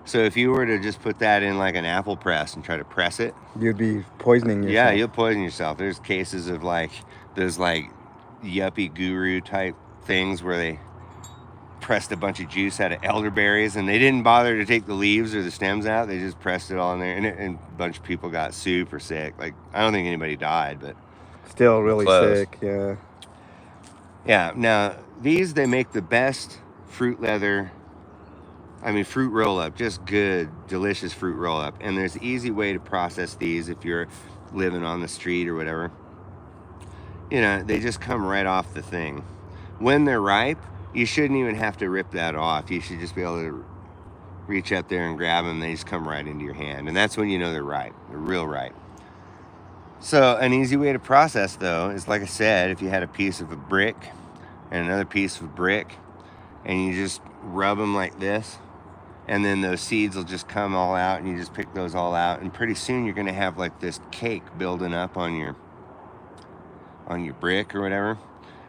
So if you were to just put that in like an apple press and try to press it, you'd be poisoning yourself. Yeah, you'll poison yourself. There's cases of like those like yuppie guru type things where they pressed a bunch of juice out of elderberries and they didn't bother to take the leaves or the stems out. They just pressed it all in there, and a bunch of people got super sick. Like, I don't think anybody died, but still really close. Sick. Yeah. Yeah. Now these, they make the best fruit roll up, just good, delicious fruit roll up. And there's an easy way to process these if you're living on the street or whatever. You know, they just come right off the thing. When they're ripe, you shouldn't even have to rip that off. You should just be able to reach up there and grab them. They just come right into your hand. And that's when you know they're ripe. They're real ripe. So an easy way to process, though, is like I said, if you had a piece of a brick and another piece of brick, and you just rub them like this, and then those seeds will just come all out, and you just pick those all out, and pretty soon you're going to have like this cake building up on your brick or whatever.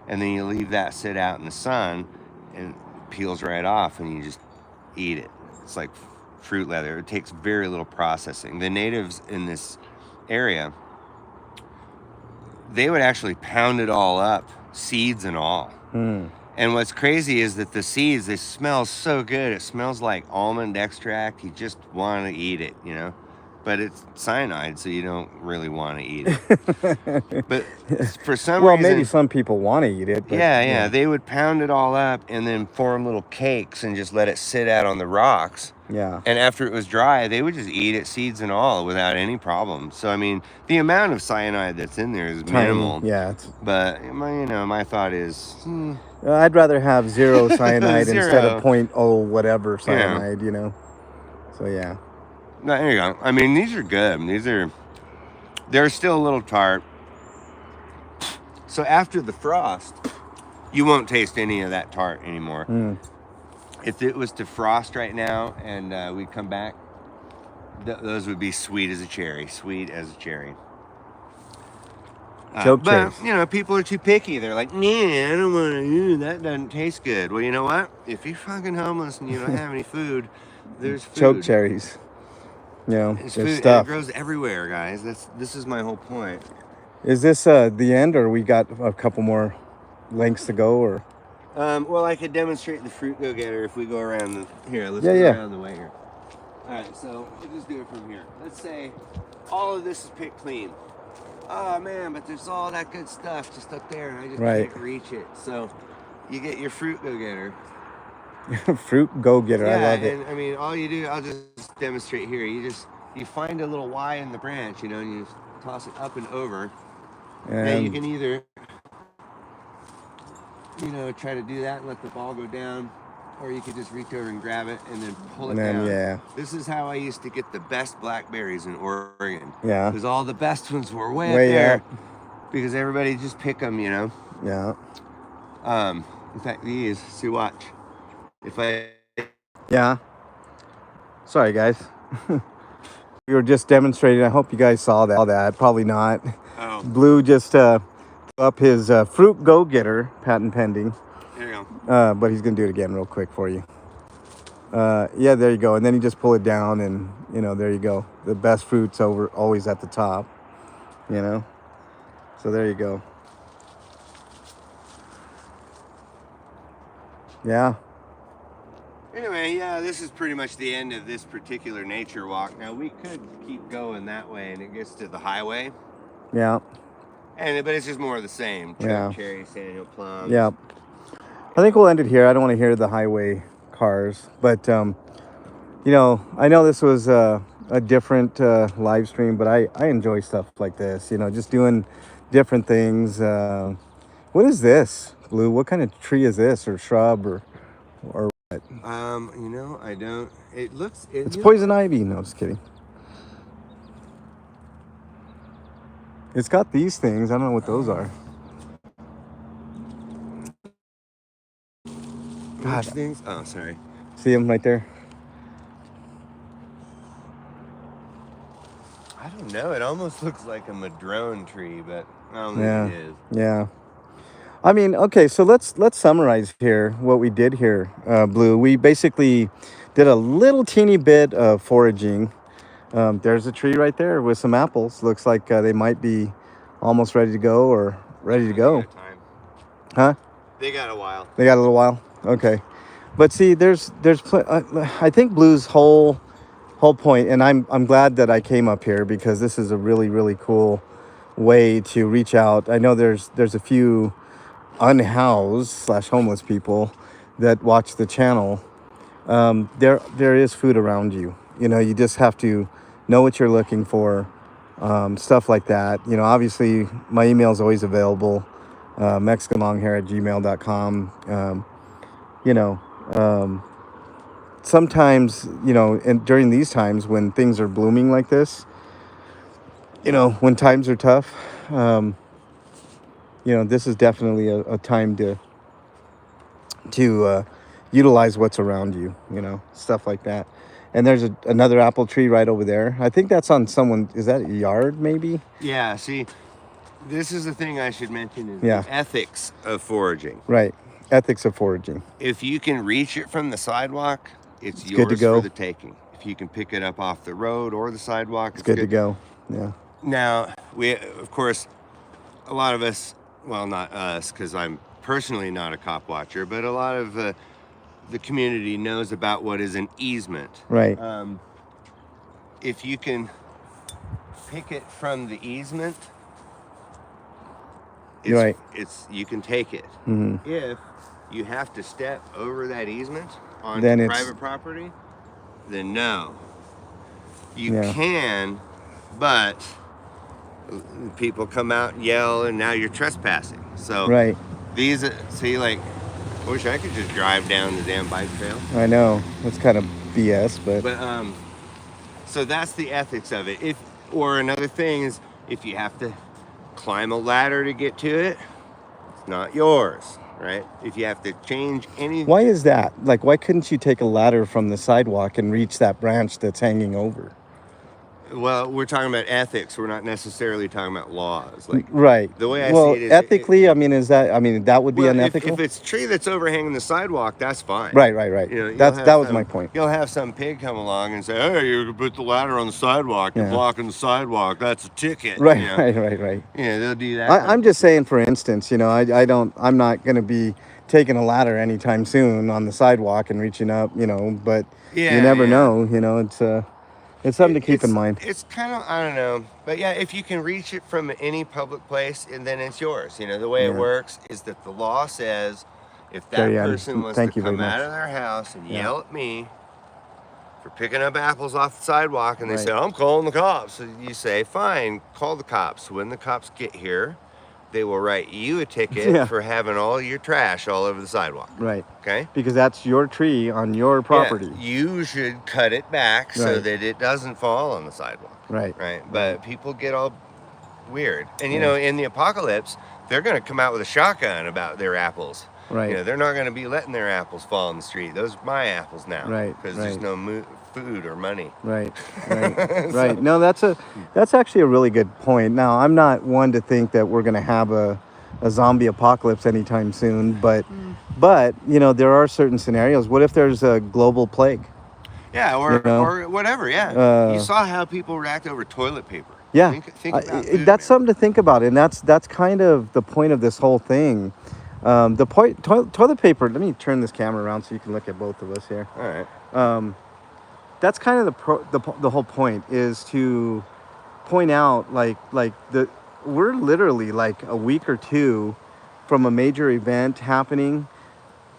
And then you leave that sit out in the sun and it peels right off, and you just eat it. It's like fruit leather. It takes very little processing. The natives in this area they would actually pound it all up, seeds and all. And what's crazy is that the seeds, they smell so good. It smells like almond extract. You just want to eat it, you know? But it's cyanide, so you don't really want to eat it. But for some Well, reason... maybe some people want to eat it. But, yeah. They would pound it all up and then form little cakes and just let it sit out on the rocks. Yeah. And after it was dry, they would just eat it, seeds and all, without any problem. So, I mean, the amount of cyanide that's in there is minimal. Yeah. But, my thought is... I'd rather have 0 cyanide Zero. instead of 0.0 whatever cyanide, you know? So, yeah. No, there you go. I mean, these are good. They're still a little tart. So after the frost, you won't taste any of that tart anymore. If it was to frost right now and we'd come back, those would be sweet as a cherry. Choke but, cherries. you know, people are too picky. They're like, man, I don't want to, that doesn't taste good. Well, you know what? If you're fucking homeless and you don't have any food, there's food. Choke cherries. You know, It's there's food, stuff. and it grows everywhere, guys. This is my whole point. Is this the end, or we got a couple more lengths to go, or? Well, I could demonstrate the fruit go-getter if we go around let's Yeah, go yeah. around the way here. All right, so we'll just do it from here. Let's say all of this is picked clean. Oh man, but there's all that good stuff just up there, and I just Right. can't reach it. So you get your fruit go-getter. Fruit go-getter, Yeah, I love it. and I mean, all you do, I'll just demonstrate here. You find a little Y in the branch, you know, and you just toss it up and over. And you can either, you know, try to do that and let the ball go down, or you could just reach over and grab it and then pull it down. Yeah. This is how I used to get the best blackberries in Oregon. Yeah. Because all the best ones were way up Way there. up. Because everybody just pick them, you know. Yeah. In fact, these, see, watch. If I... Yeah. Sorry, guys. We were just demonstrating. I hope you guys saw that. Probably not. Oh. Blue just up his fruit go-getter, patent pending. There you go. But he's gonna do it again real quick for you. Yeah, there you go. And then you just pull it down, and you know, there you go. The best fruit's always at the top. You know. So there you go. Yeah. Anyway, yeah, this is pretty much the end of this particular nature walk. Now, we could keep going that way, and it gets to the highway. Yeah. But it's just more of the same. Yeah. Cherry, sandhill, plum. Yeah. I think we'll end it here. I don't want to hear the highway cars, but you know, I know this was a different live stream, but I enjoy stuff like this. You know, just doing different things. What is this, Blue? What kind of tree is this, or shrub, or what? You know, I don't. It looks. It's poison ivy. No, just kidding. It's got these things. I don't know what those are. God. Things? Oh, sorry. See them right there? I don't know. It almost looks like a madrone tree, but I don't think it is. Yeah. I mean, okay, so let's summarize here what we did here, Blue. We basically did a little teeny bit of foraging. There's a tree right there with some apples. Looks like they might be almost ready to go or ready to go. Huh? They got a while. They got a little while. Okay, but see, I think Blue's whole point, and I'm glad that I came up here because this is a really cool way to reach out. I know there's a few unhoused / homeless people that watch the channel. There is food around you. You know, you just have to know what you're looking for. Stuff like that. You know, obviously my email is always available. mexicanlonghair@gmail.com. You know, sometimes, you know, and during these times when things are blooming like this, you know, when times are tough, you know, this is definitely a time to utilize what's around you, you know, stuff like that. And there's another apple tree right over there. I think that's on is that a yard maybe? Yeah, see, this is the thing I should mention is Yeah. the ethics of foraging. Right. Ethics of foraging. If you can reach it from the sidewalk, it's yours good to go. for the taking. If you can pick it up off the road or the sidewalk, It's good to go. Yeah. Now, we, of course, a lot of us, well, not us, because I'm personally not a cop watcher, but a lot of the community knows about what is an easement. Right. If you can pick it from the easement, Right. it's you can take it. Hmm. If you have to step over that easement on Then it's- private property, then no. You Yeah. can, but people come out and yell, and now you're trespassing. So Right. these, see, like, I wish I could just drive down the damn bike trail. I know. It's kind of BS, but So that's the ethics of it. Or another thing is, if you have to climb a ladder to get to it, it's not yours, right? If you have to change any, why is that? Like, why couldn't you take a ladder from the sidewalk and reach that branch that's hanging over? well, we're talking about ethics. We're not necessarily talking about laws. Like, Right. the way I well, see it is, ethically, I mean, that would be well, unethical? if it's a tree that's overhanging the sidewalk, that's fine. Right. You know, That was my point. You'll have some pig come along and say, "Hey, you can put the ladder on the sidewalk. You're Yeah. blocking the sidewalk. That's a ticket." Right, you know? right. Yeah, they'll do that. I'm just saying, for instance, I'm not going to be taking a ladder anytime soon on the sidewalk and reaching up, but Yeah, you never yeah. know, it's something to keep in mind. It's kind of, I don't know, but yeah, if you can reach it from any public place, and then it's yours. The way it Yeah. works is that the law says if that Carry on. person was Thank to you very come out much. of their house and Yeah. yell at me for picking up apples off the sidewalk, and they Right. say, "I'm calling the cops," so you say, "Fine, call the cops." When the cops get here, they will write you a ticket Yeah. for having all your trash all over the sidewalk. Right. Okay? Because that's your tree on your property. Yeah, you should cut it back so Right. that it doesn't fall on the sidewalk. Right. Right. But people get all weird. And, Yeah. in the apocalypse, they're going to come out with a shotgun about their apples. Right. They're not going to be letting their apples fall in the street. Those are my apples now. Right, Because there's right. no food or money. Right. Right. No, that's actually a really good point. Now, I'm not one to think that we're going to have a zombie apocalypse anytime soon, but there are certain scenarios. What if there's a global plague? Yeah, or whatever, yeah. You saw how people react over toilet paper. Yeah, Think about food, that's man. something to think about, and that's kind of the point of this whole thing. The point, toilet paper. Let me turn this camera around so you can look at both of us here. All right. That's kind of the whole point, is to point out we're literally like a week or two from a major event happening,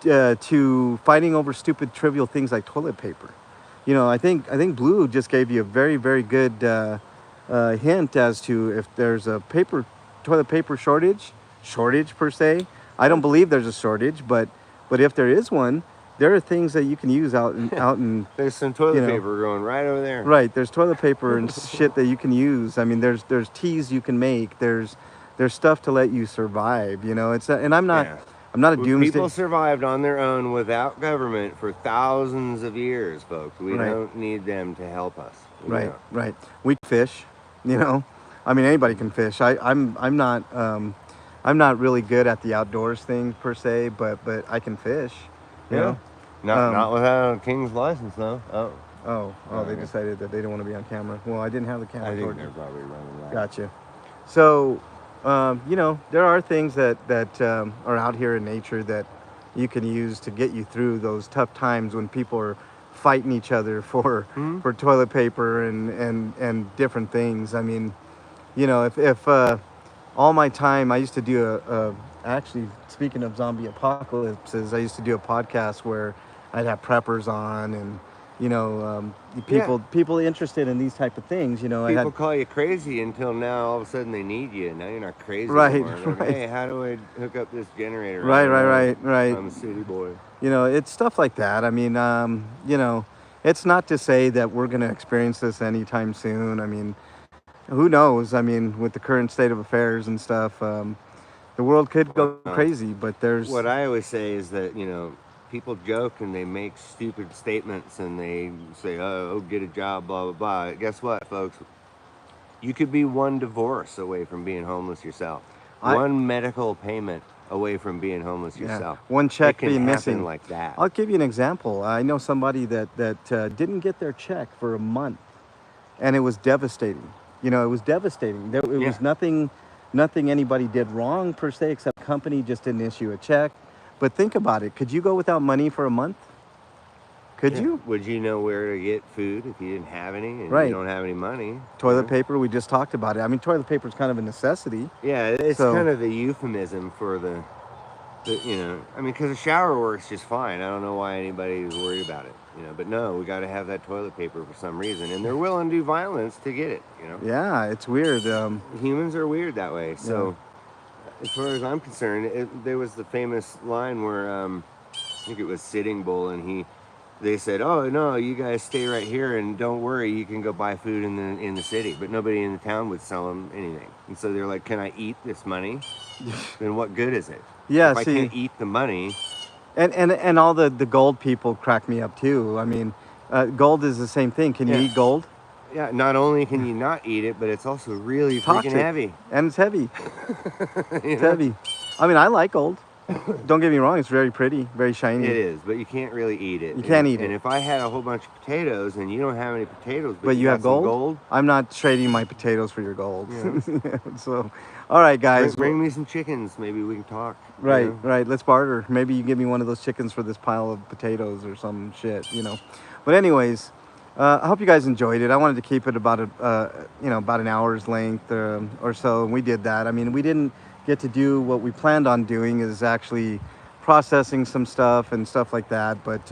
to fighting over stupid trivial things like toilet paper. I think Blue just gave you a very, very good hint as to if there's a toilet paper shortage per se. I don't believe there's a shortage, but if there is one, there are things that you can use out in There's some toilet paper growing right over there. right. There's toilet paper and shit that you can use. I mean, there's teas you can make. There's stuff to let you survive. And I'm not. Yeah. I'm not a doomsday. People survived on their own without government for thousands of years, folks. We Right. don't need them to help us. We Right, don't. right. We fish, I mean, anybody can fish. I'm not really good at the outdoors thing per se, but I can fish. You Yeah. know? Not without a king's license, though. Oh, They decided that they don't want to be on camera. Well, I didn't have the camera. I think toward they're you. probably running that. Gotcha. So, there are things that are out here in nature that you can use to get you through those tough times when people are fighting each other for toilet paper and different things. I mean, if all my time, I used to do actually, speaking of zombie apocalypses, I used to do a podcast where I'd have preppers on, and people interested in these type of things. People call you crazy until now. All of a sudden, they need you. Now you're not crazy Right, anymore. They're like, right. hey, how do I hook up this generator? Right. I'm a city boy. It's stuff like that. I mean, it's not to say that we're going to experience this anytime soon. I mean, who knows? I mean, with the current state of affairs and stuff, the world could go crazy, but there's... What I always say is that, people joke and they make stupid statements and they say, oh, get a job, blah, blah, blah. Guess what, folks? You could be one divorce away from being homeless yourself. One medical payment away from being homeless yourself. One check It can being happen missing. like that. I'll give you an example. I know somebody that didn't get their check for a month, and it was devastating. It was devastating. It was nothing nothing anybody did wrong per se, except company just didn't issue a check. But think about it. Could you go without money for a month? Could Yeah. you? Would you know where to get food if you didn't have any and you Right. don't have any money? Toilet paper, we just talked about it. I mean, toilet paper is kind of a necessity. Yeah, it's So- kind of the euphemism for the I mean, because the shower works just fine. I don't know why anybody is worried about it, but no, we got to have that toilet paper for some reason, and they're willing to do violence to get it, Yeah, it's weird. Humans are weird that way. So, as far as I'm concerned, there was the famous line where I think it was Sitting Bull, and they said, "Oh no, you guys stay right here, and don't worry, you can go buy food in the city." But nobody in the town would sell them anything, and so they're like, "Can I eat this money? Then what good is it? Yeah, if I see, can't eat the money." and all the gold people crack me up too. I mean, gold is the same thing. Can you Yeah. eat gold? Yeah, not only can you not eat it, but it's also really Toxic. freaking heavy. And it's heavy. You It's know? heavy. I mean, I like gold. Don't get me wrong. It's very pretty, very shiny. It is, but you can't really eat it. You can't eat And it. if I had a whole bunch of potatoes and you don't have any potatoes, But you got have some gold? I'm not trading my potatoes for your gold. So, all right, guys. bring me some chickens. Maybe we can talk. Right, right. Let's barter. Maybe you give me one of those chickens for this pile of potatoes or some shit. But anyways, I hope you guys enjoyed it. I wanted to keep it about about an hour's length or so, and we did that. I mean, we didn't get to do what we planned on doing, is actually processing some stuff and stuff like that. But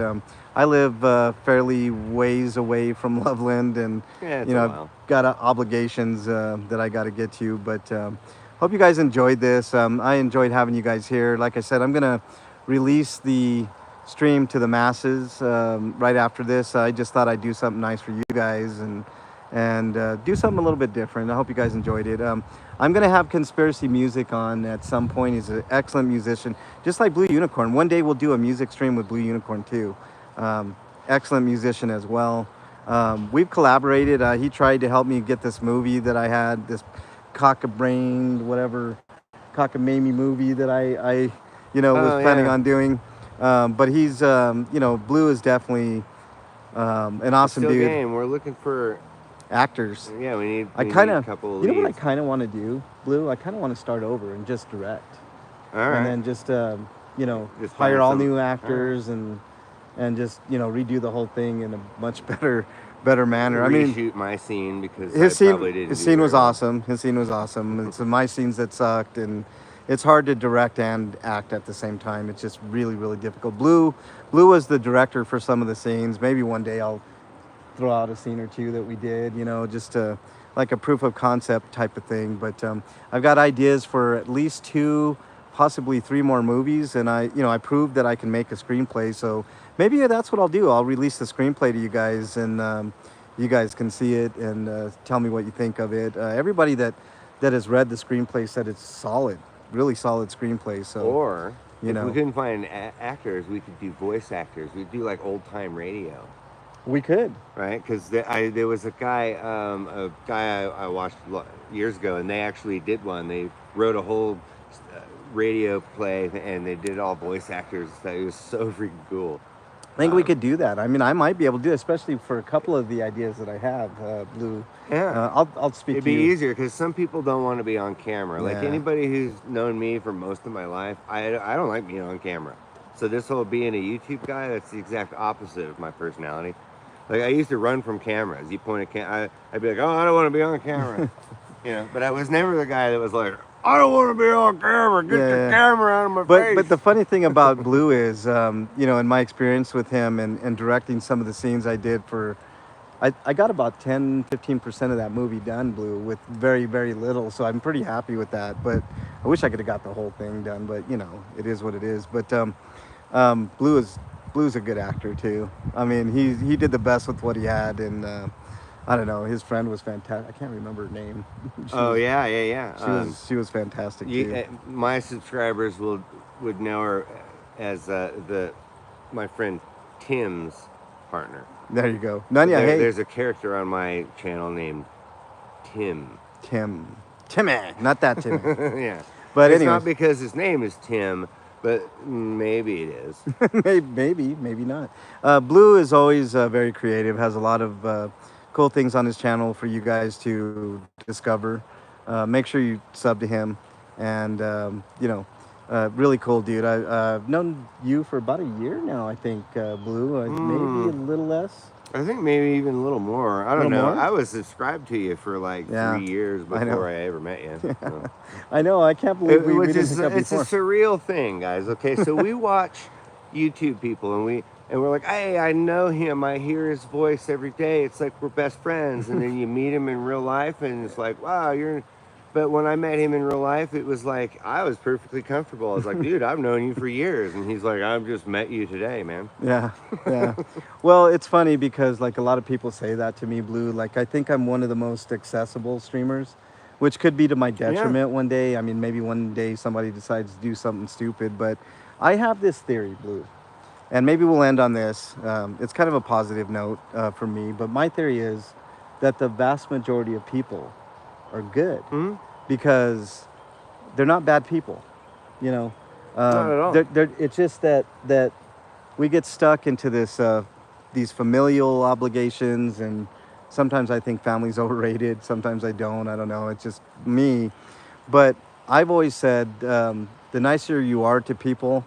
I live fairly ways away from Loveland, and Yeah, it's a I've while. got obligations that I got to get to. But hope you guys enjoyed this. I enjoyed having you guys here. Like I said, I'm gonna release the stream to the masses right after this. I just thought I'd do something nice for you guys and do something a little bit different. I hope you guys enjoyed it. I'm gonna have Conspiracy Music on at some point. He's an excellent musician, just like Blue Unicorn. One day we'll do a music stream with Blue Unicorn too. Excellent musician as well. We've collaborated. He tried to help me get this movie that I had, this cockabrained, whatever, cockamamie movie that I was planning on doing. But he's, Blue is definitely an awesome Still dude. game. We're looking for. Actors. Yeah, we need. I need kind a of, couple of what I leads. kind of want to do, Blue? I kind of want to start over and just direct. All right. And then just, Just hire find all some- new actors and just, redo the whole thing in a much better manner. I mean, reshoot my scene because his I probably didn't. his do scene was very well. awesome. His scene was awesome. It's my scenes that sucked, and it's hard to direct and act at the same time. It's just really, really difficult. Blue was the director for some of the scenes. Maybe one day I'll throw out a scene or two that we did, just like a proof of concept type of thing. But I've got ideas for at least 2, possibly 3 more movies, and I proved that I can make a screenplay. So maybe that's what I'll do. I'll release the screenplay to you guys, and you guys can see it and tell me what you think of it. Everybody that has read the screenplay said it's solid, really solid screenplay. So Or You if know. we couldn't find actors, we could do voice actors. We'd do like old time radio, we could. right? Because there was a guy I watched years ago, and they actually did one. They wrote a whole radio play, and they did all voice actors. It was so freaking cool. I think we could do that. I mean, I might be able to do it, especially for a couple of the ideas that I have, Blue. Yeah. I'll speak It'd to be you. easier because some people don't want to be on camera. Like Yeah. anybody who's known me for most of my life, I don't like being on camera. So this whole being a YouTube guy, that's the exact opposite of my personality. Like I used to run from cameras. You point a I'd be like, oh, I don't want to be on camera, But I was never the guy that was like, I don't want to be on camera. Get the Yeah. camera out of my face. But the funny thing about Blue is, in my experience with him and directing some of the scenes I did for, I got about 10-15% of that movie done, Blue, with very, very little. So I'm pretty happy with that. But I wish I could have got the whole thing done. But it is what it is. But Blue's a good actor too. I mean, he did the best with what he had, and I don't know. His friend was fantastic. I can't remember her name. She was fantastic too. My subscribers would know her as my friend Tim's partner. There you go. Nanya, hey. There's a character on my channel named Tim. Timmy, not that Timmy. Yeah. But it's anyways. not because his name is Tim, but maybe it is. maybe not. Blue is always very creative, has a lot of cool things on his channel for you guys to discover. make sure you sub to him. And really cool dude. I've known you for about a year now, I think, Blue. Maybe a little less. I think maybe even a little more. I A don't little know. more? I was subscribed to you for like Yeah, 3 years I know. before I ever met you. So. I know. I can't believe we Which didn't is hook up it's a before. surreal thing, guys. Okay, so we watch YouTube people and we're like, hey, I know him. I hear his voice every day. It's like we're best friends. And then you meet him in real life, and it's like, wow, you're. But when I met him in real life, it was like I was perfectly comfortable. I was like, dude, I've known you for years, and he's like, I've just met you today, man. Yeah, yeah. Well, it's funny because like a lot of people say that to me, Blue. Like I think I'm one of the most accessible streamers, which could be to my detriment one day. I mean, maybe one day somebody decides to do something stupid, but I have this theory, Blue, and maybe we'll end on this. It's kind of a positive note for me, but my theory is that the vast majority of people are good Hmm? because they're not bad people, you know. Not at all. It's just that we get stuck into this these familial obligations, and sometimes I think family's overrated, sometimes I don't know, it's just me. But I've always said the nicer you are to people,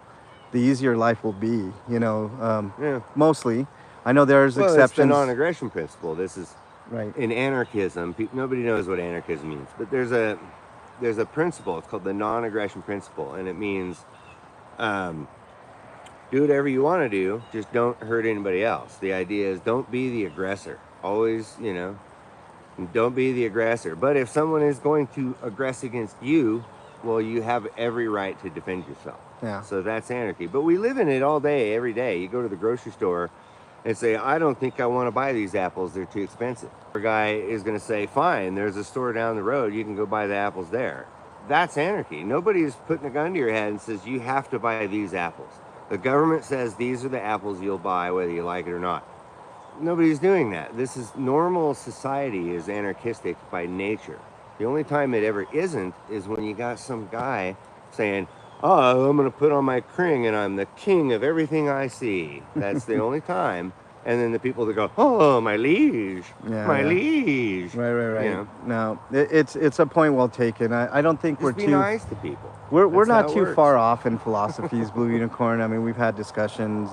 the easier life will be, Yeah. mostly. I know there's Well, it's the exceptions. non-aggression principle. This is Right. in anarchism. Nobody knows what anarchism means, but there's a principle. It's called the non-aggression principle, and it means do whatever you want to do, just don't hurt anybody else. The idea is don't be the aggressor. Always, don't be the aggressor. But if someone is going to aggress against you, well, you have every right to defend yourself. Yeah. So that's anarchy. But we live in it all day, every day. You go to the grocery store and say, I don't think I want to buy these apples. They're too expensive. The guy is going to say, fine, there's a store down the road. You can go buy the apples there. That's anarchy. Nobody is putting a gun to your head and says, you have to buy these apples. The government says these are the apples you'll buy, whether you like it or not. Nobody's doing that. This is normal society is anarchistic by nature. The only time it ever isn't is when you got some guy saying, oh, I'm going to put on my kring and I'm the king of everything I see. That's the only time. And then the people that go, oh, my liege, Yeah, my yeah. liege. Right. You know, No, it's a point well taken. I don't think just we're be too nice to people. we're That's not how it too works. far off in philosophies, Blue Unicorn. I mean, we've had discussions.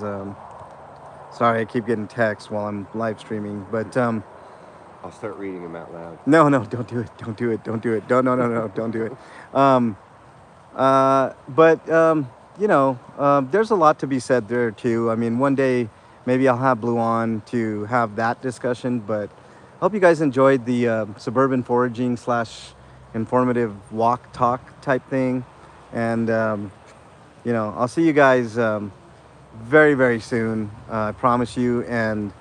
Sorry, I keep getting texts while I'm live streaming, but I'll start reading them out loud. no, don't do it. Don't do it. Don't do it. Don't no, don't do it. There's a lot to be said there too. I mean, one day maybe I'll have Blue on to have that discussion. But I hope you guys enjoyed the suburban foraging / informative walk talk type thing, and I'll see you guys very very soon. I promise you, and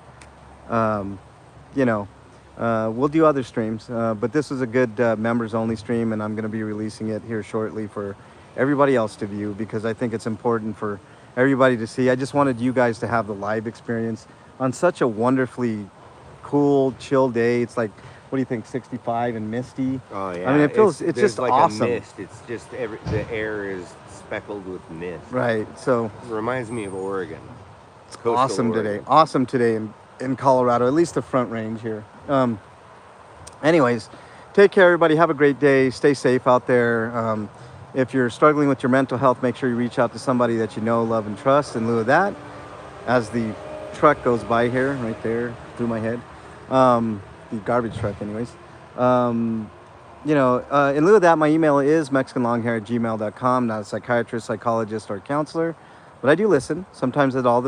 we'll do other streams, but this was a good members only stream, and I'm going to be releasing it here shortly for everybody else to view because I think it's important for everybody to see. I just wanted you guys to have the live experience on such a wonderfully cool, chill day. It's like, what do you think, 65 and misty? Oh yeah. I mean, it's there's just like awesome. a mist. It's just the air is speckled with mist. Right. So It reminds me of Oregon. it's Coastal awesome Oregon. today. Awesome today in Colorado, at least the Front Range here. Anyways, take care, everybody. Have a great day. Stay safe out there. If you're struggling with your mental health, make sure you reach out to somebody that you know, love, and trust. In lieu of that, as the truck goes by here, right there, through my head, the garbage truck, anyways. In lieu of that, my email is mexicanlonghair@gmail.com. Not a psychiatrist, psychologist, or counselor, but I do listen. Sometimes that's all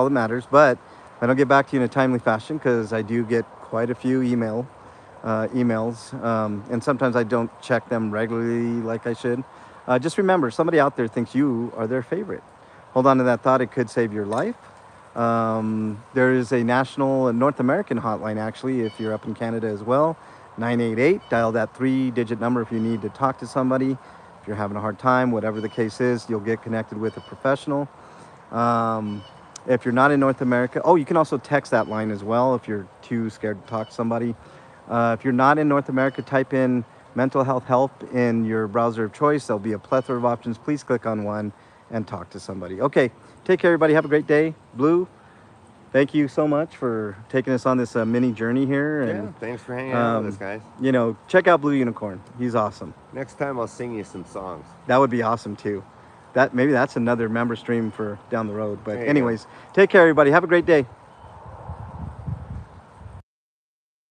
that matters. But I don't get back to you in a timely fashion because I do get quite a few emails, and sometimes I don't check them regularly like I should. Just remember, somebody out there thinks you are their favorite. Hold on to that thought. It could save your life. There is a national and North American hotline, actually, if you're up in Canada as well. 988. Dial that 3-digit number if you need to talk to somebody. If you're having a hard time, whatever the case is, you'll get connected with a professional. If you're not in North America, you can also text that line as well if you're too scared to talk to somebody. If you're not in North America, type in mental health help in your browser of choice. There'll be a plethora of options. Please click on one and talk to somebody. Okay, take care, everybody. Have a great day. Blue, thank you so much for taking us on this mini journey here. Yeah, And thanks for hanging out with us, guys. you know, check out Blue Unicorn. He's awesome. Next time I'll sing you some songs. That would be awesome too. Maybe that's another member stream for down the road. But There you go. anyways, take care, everybody. Have a great day.